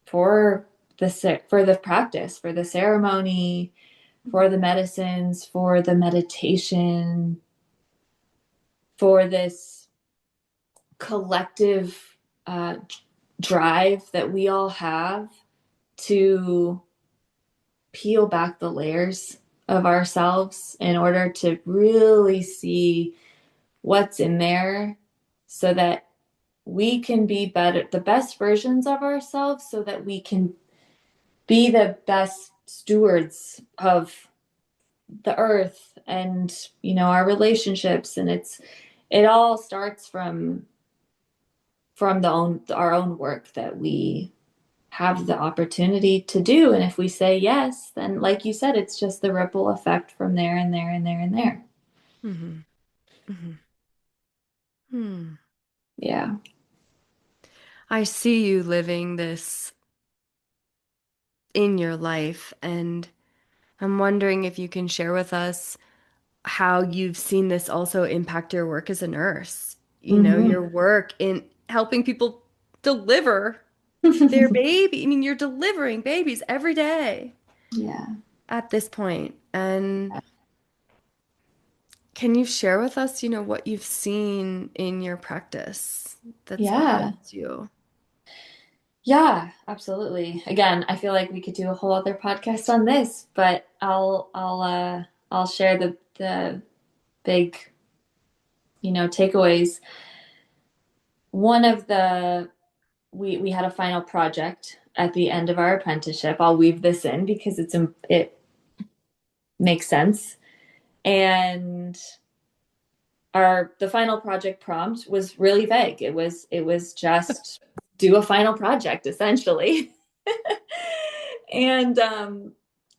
for the practice, for the ceremony, for the medicines, for the meditation, for this collective uh, drive that we all have to peel back the layers of ourselves in order to really see what's in there, so that we can be better, the best versions of ourselves, so that we can be the best stewards of the earth and our relationships. And it all starts from our own work that we have the opportunity to do. And if we say yes, then like you said, it's just the ripple effect from there and there and there and there. Hmm. Hmm. Hmm. Yeah. I see you living this in your life, and I'm wondering if you can share with us how you've seen this also impact your work as a nurse. Your Mm-hmm. work in helping people deliver their baby. I mean, you're delivering babies every day Yeah. at this point. And can you share with us, what you've seen in your practice that's Yeah. influenced you? Yeah, absolutely. Again, I feel like we could do a whole other podcast on this, but I'll share the big, takeaways. One of the we had a final project at the end of our apprenticeship. I'll weave this in because it makes sense. And the final project prompt was really vague. It was just do a final project essentially. And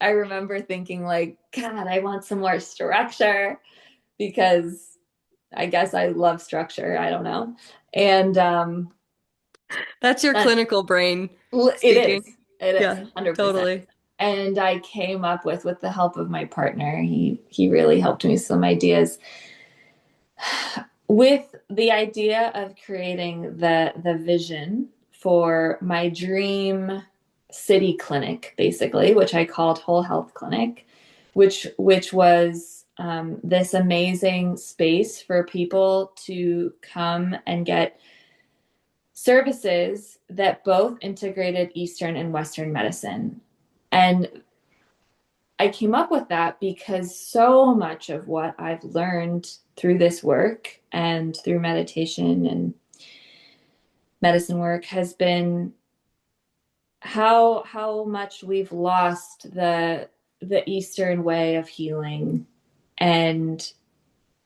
I remember thinking like, God, I want some more structure, because I guess I love structure. I don't know. And That's your that, clinical brain it is. speaking. It is Yeah, 100%. totally. And I came up with the help of my partner. He really helped me with some ideas. with the idea of creating the vision for my dream city clinic, basically, which I called Whole Health Clinic, which was this amazing space for people to come and get services that both integrated Eastern and Western medicine. And I came up with that because so much of what I've learned through this work and through meditation and medicine work has been how much we've lost the Eastern way of healing. And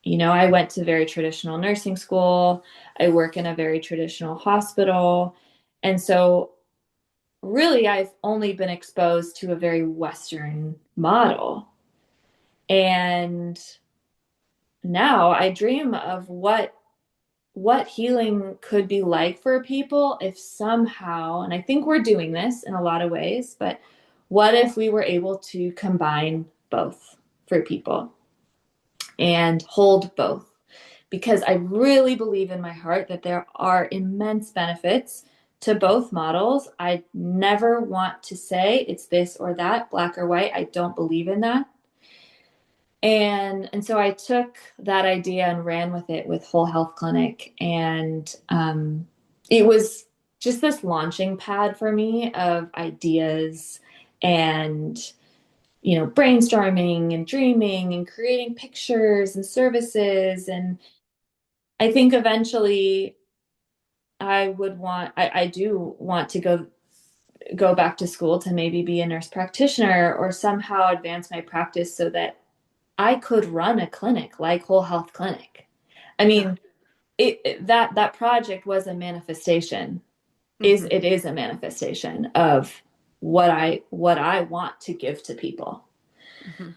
I went to very traditional nursing school. I work in a very traditional hospital. And so really I've only been exposed to a very Western model. And now I dream of what healing could be like for people if somehow, and I think we're doing this in a lot of ways, but what if we were able to combine both for people and hold both? Because I really believe in my heart that there are immense benefits to both models. I never want to say it's this or that, black or white. I don't believe in that. And so I took that idea and ran with it with Whole Health Clinic. And it was just this launching pad for me of ideas and, brainstorming and dreaming and creating pictures and services. And I think eventually I do want to go back to school to maybe be a nurse practitioner or somehow advance my practice so that I could run a clinic like Whole Health Clinic. I Yeah. mean, that project was a manifestation. Hmm. It is a manifestation of what I want to give to people. Hmm.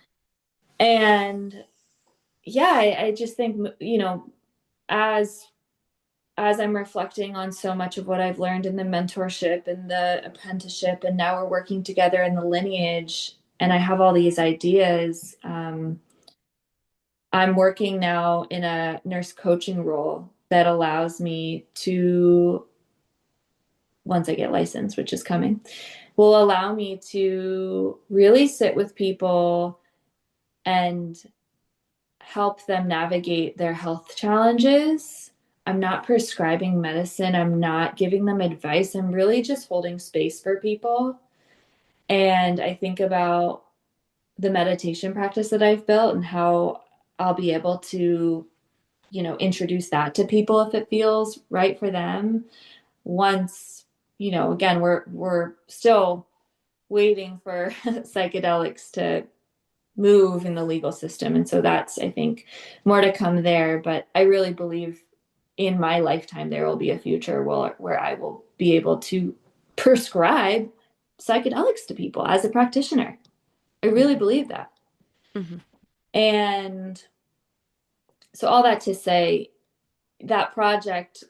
And yeah, I just think as as I'm reflecting on so much of what I've learned in the mentorship and the apprenticeship, and now we're working together in the lineage, and I have all these ideas. I'm working now in a nurse coaching role that allows me to, once I get licensed, which is coming, will allow me to really sit with people and help them navigate their health challenges. I'm not prescribing medicine, I'm not giving them advice. I'm really just holding space for people. And I think about the meditation practice that I've built and how I'll be able to introduce that to people if it feels right for them. Once, again, we're still waiting for psychedelics to move in the legal system. And so that's, I think, more to come there. But I really believe in my lifetime there will be a future where I will be able to prescribe psychedelics to people as a practitioner. I really believe that. Hmm. And so all that to say, that project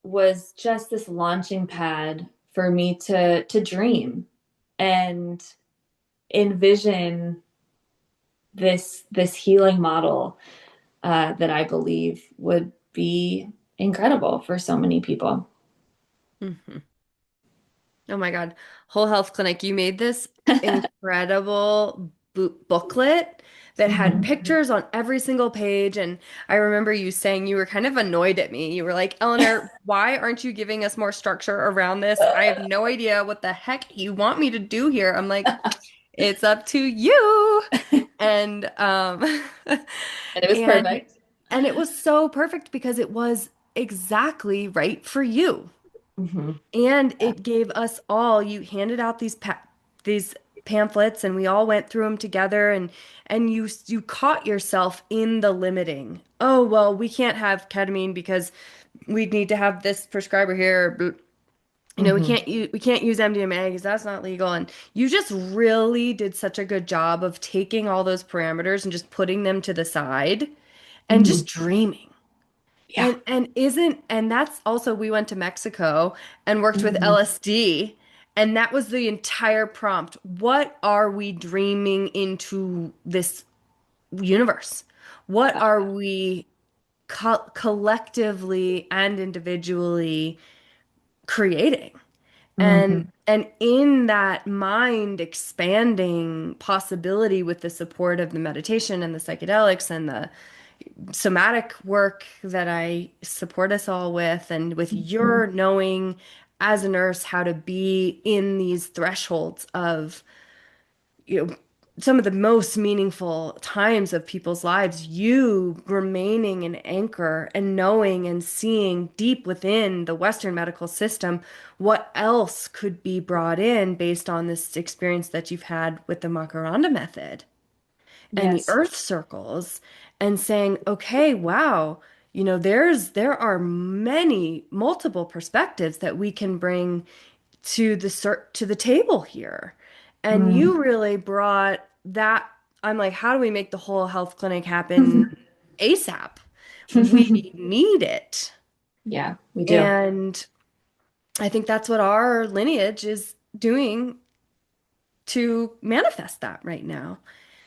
was just this launching pad for me to dream and envision this healing model that I believe would be incredible for so many people. Hmm. Oh my God. Whole Health Clinic, you made this incredible booklet that had Mhm. pictures on every single page. And I remember you saying you were kind of annoyed at me. You were like, Eleanor, why aren't you giving us more structure around this? I have no idea what the heck you want me to do here. I'm like, it's up to you. And And it was and perfect. and it was so perfect because it was exactly right for you. Hmm. And Yeah. it gave us all, you handed out these pamphlets and we all went through them together and you caught yourself in the limiting. Oh, well, we can't have ketamine because we need to have this prescriber here. Hmm. We can't use MDMA because that's not legal. And you just really did such a good job of taking all those parameters and just putting them to the side and Hmm. just dreaming. Yeah. And that's also we went to Mexico and worked with Hmm. LSD, and that was the entire prompt. What are we dreaming into this universe? What are we collectively and individually creating. And Hmm. in that mind expanding possibility with the support of the meditation and the psychedelics and the somatic work that I support us all with, and with your knowing as a nurse how to be in these thresholds of, you know, some of the most meaningful times of people's lives, you remaining an anchor and knowing and seeing deep within the Western medical system what else could be brought in based on this experience that you've had with the Makaranda method and the Yes. earth circles, and saying, okay, wow, there are many multiple perspectives that we can bring to the table here. And Mm. you really brought that. I'm like, how do we make the whole health clinic happen ASAP? We need it. Yeah, we do. And I think that's what our lineage is doing to manifest that right now.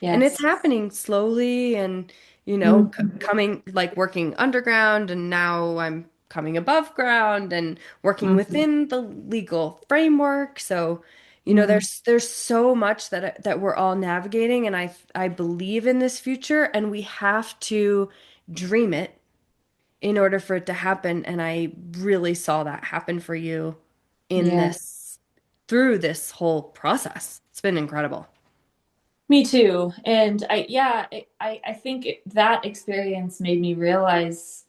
And it's Yes. happening slowly and, Mhm. coming like working underground, and now I'm coming above ground and working Mhm. within the legal framework. So, Mm. there's so much that we're all navigating, and I believe in this future, and we have to dream it in order for it to happen. And I really saw that happen for you in Yeah. this through this whole process. It's been incredible. Me too. And I think that experience made me realize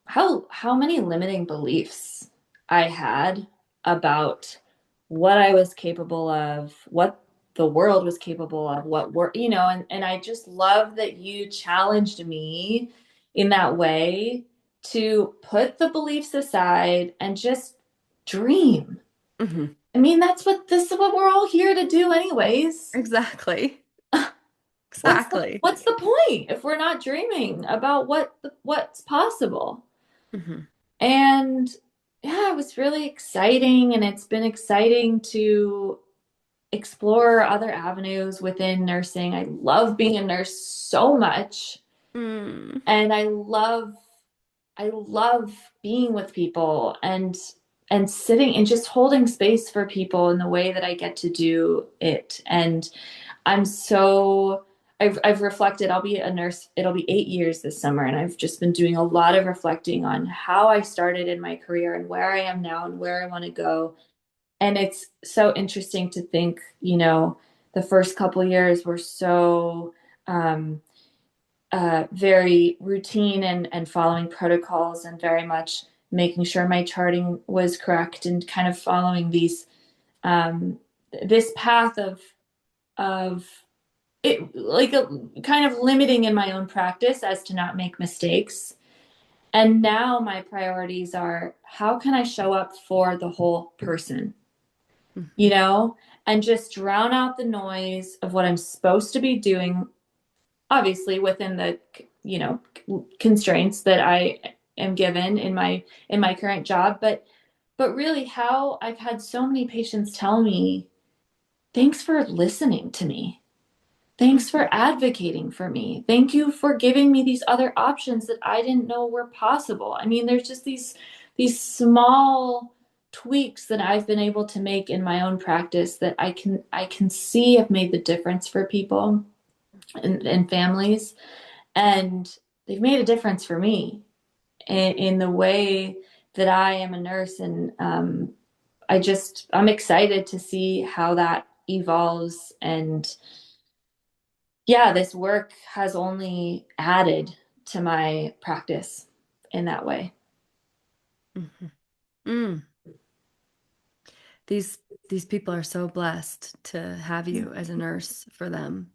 how many limiting beliefs I had about what I was capable of, what the world was capable of, what were, and I just love that you challenged me in that way to put the beliefs aside and just dream. Hmm. I mean, this is what we're all here to do anyways. Exactly. What's the Exactly. what's the point if we're not dreaming about what's possible? Hmm. And yeah, it was really exciting. And it's been exciting to explore other avenues within nursing. I love being a nurse so much. Mm. And I love being with people and sitting and just holding space for people in the way that I get to do it. And I'm so I've reflected. I'll be a nurse. It'll be 8 years this summer, and I've just been doing a lot of reflecting on how I started in my career and where I am now and where I want to go. And it's so interesting to think, the first couple years were so um, very routine and following protocols and very much making sure my charting was correct and kind of following um, this path of it like a kind of limiting in my own practice as to not make mistakes. And now my priorities are how can I show up for the whole person, you know, and just drown out the noise of what I'm supposed to be doing, obviously within the, constraints that I am given in my current job, but really how I've had so many patients tell me, thanks for listening to me. Thanks for advocating for me. Thank you for giving me these other options that I didn't know were possible. I mean, there's just these small tweaks that I've been able to make in my own practice that I can see have made the difference for people and families. And they've made a difference for me in the way that I am a nurse. And I'm excited to see how that evolves. And yeah, this work has only added to my practice in that way. Mhm. Mm. These these people are so blessed to have you as a nurse for them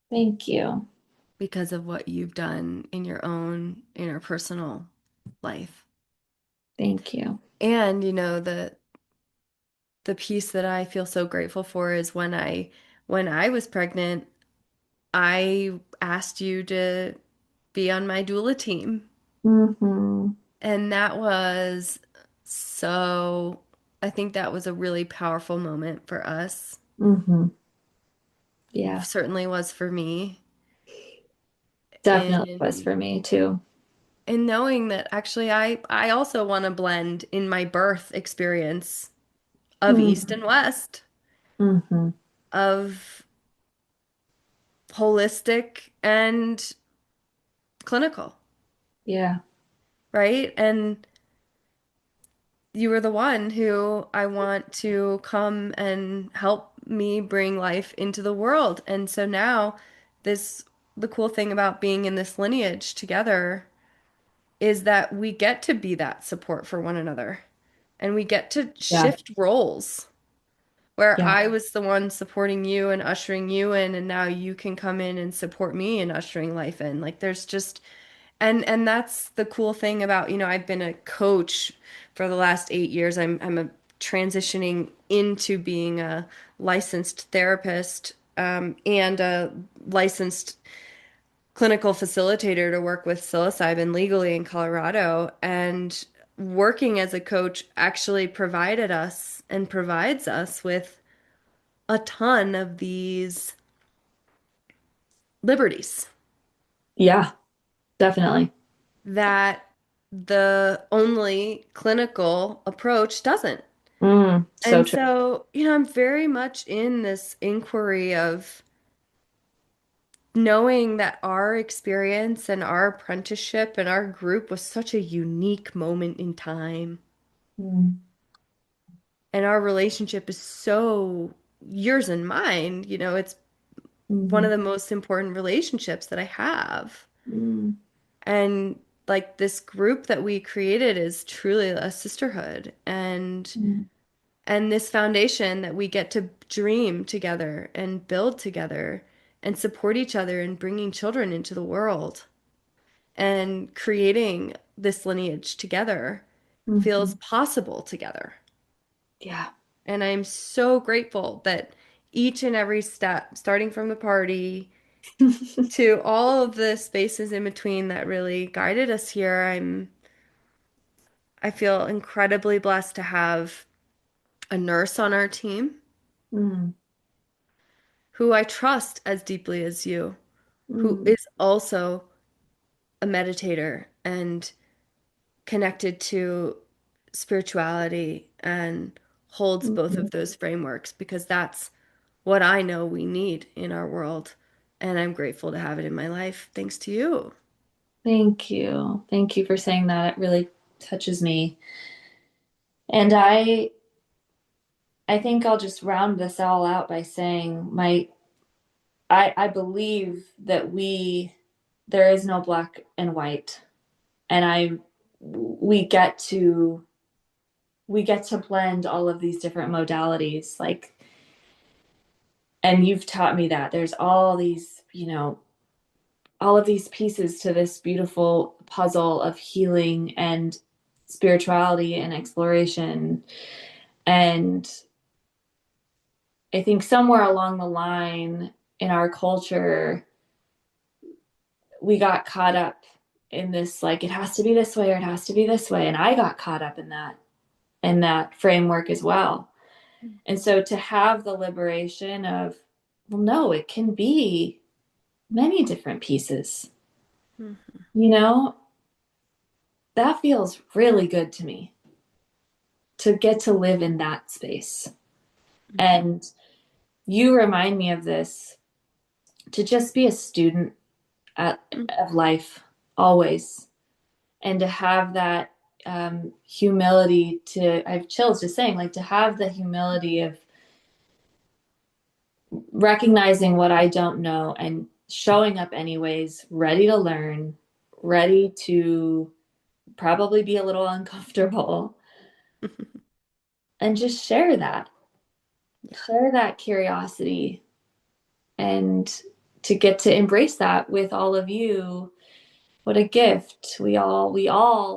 Thank you. because of what you've done in your own interpersonal life. Thank you. And the piece that I feel so grateful for is when I was pregnant, I asked you to be on my doula team. Mm-hmm. And that was so, I think that was a really powerful moment for us. Mm-hmm. Yeah, Certainly was for me. definitely was And for me too. And knowing that actually I also want to blend in my birth experience of East Mm. and West, Hmm. of holistic and clinical, Yeah. right? And you were the one who I want to come and help me bring life into the world. And so now this the cool thing about being in this lineage together is that we get to be that support for one another and we get to Yeah. shift roles where Yeah. I was the one supporting you and ushering you in, and now you can come in and support me in ushering life in. Like there's just and that's the cool thing about, I've been a coach for the last 8 years. I'm a transitioning into being a licensed therapist and a licensed clinical facilitator to work with psilocybin legally in Colorado. And working as a coach actually provided us and provides us with a ton of these liberties Yeah. Definitely. that the only clinical approach doesn't. So And true. so, I'm very much in this inquiry of knowing that our experience and our apprenticeship and our group was such a unique moment in time. Mm. And our relationship is so yours and mine, it's one of Hmm. the most important relationships that I have. Mm. And like this group that we created is truly a sisterhood Mm. and this foundation that we get to dream together and build together and support each other in bringing children into the world and creating this lineage together feels Mhm. possible together. Yeah. And I'm so grateful that each and every step, starting from the party to all of the spaces in between that really guided us here, I feel incredibly blessed to have a nurse on our team Mm. who I trust as deeply as you, who Mm. is also a meditator and connected to spirituality and holds both Mhm. of those frameworks because that's what I know we need in our world. And I'm grateful to have it in my life. Thanks to you. Thank you. Thank you for saying that. It really touches me. And I think I'll just round this all out by saying I believe that there is no black and white. And we get to we get to blend all of these different modalities. Like, and you've taught me that there's all of these pieces to this beautiful puzzle of healing and spirituality and exploration. And I think somewhere along the line in our culture, we got caught up in this, like, it has to be this way or it has to be this way. And I got caught up in that framework as well. And so to have the liberation of, well, no, it can be many different pieces, Mhm. you know, that feels really good to me to get to live in that space. Mhm. And you remind me of this, to just be a student of life always, and to have that humility to, I have chills just saying, like, to have the humility of recognizing what I don't know and showing up anyways, ready to learn, ready to probably be a little uncomfortable, and just Yeah, share that curiosity, and to get to embrace that with all of you. What a gift. We all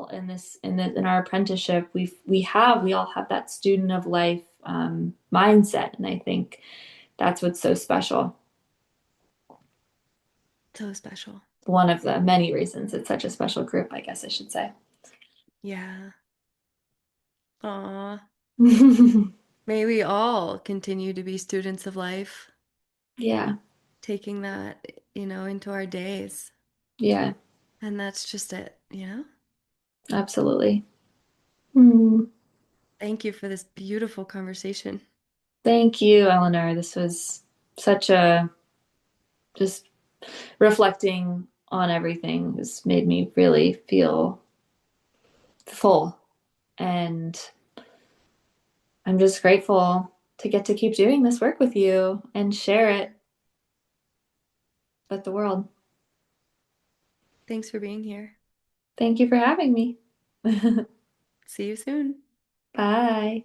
in our apprenticeship, we all have that student of life mindset. And I think that's what's so special. so special. One of the many reasons it's such a special group, I guess I should say. Yeah. Aw. May we all continue to be students of life, Yeah. taking that, into our days. Yeah. And that's just it. Yeah. Absolutely. Hmm. Thank you for this beautiful conversation. Thank you, Eleanor. This was such a just reflecting on everything has made me really feel full. And I'm just grateful to get to keep doing this work with you and share it with the world. Thanks for being here. Thank you for having me. See you soon. Bye.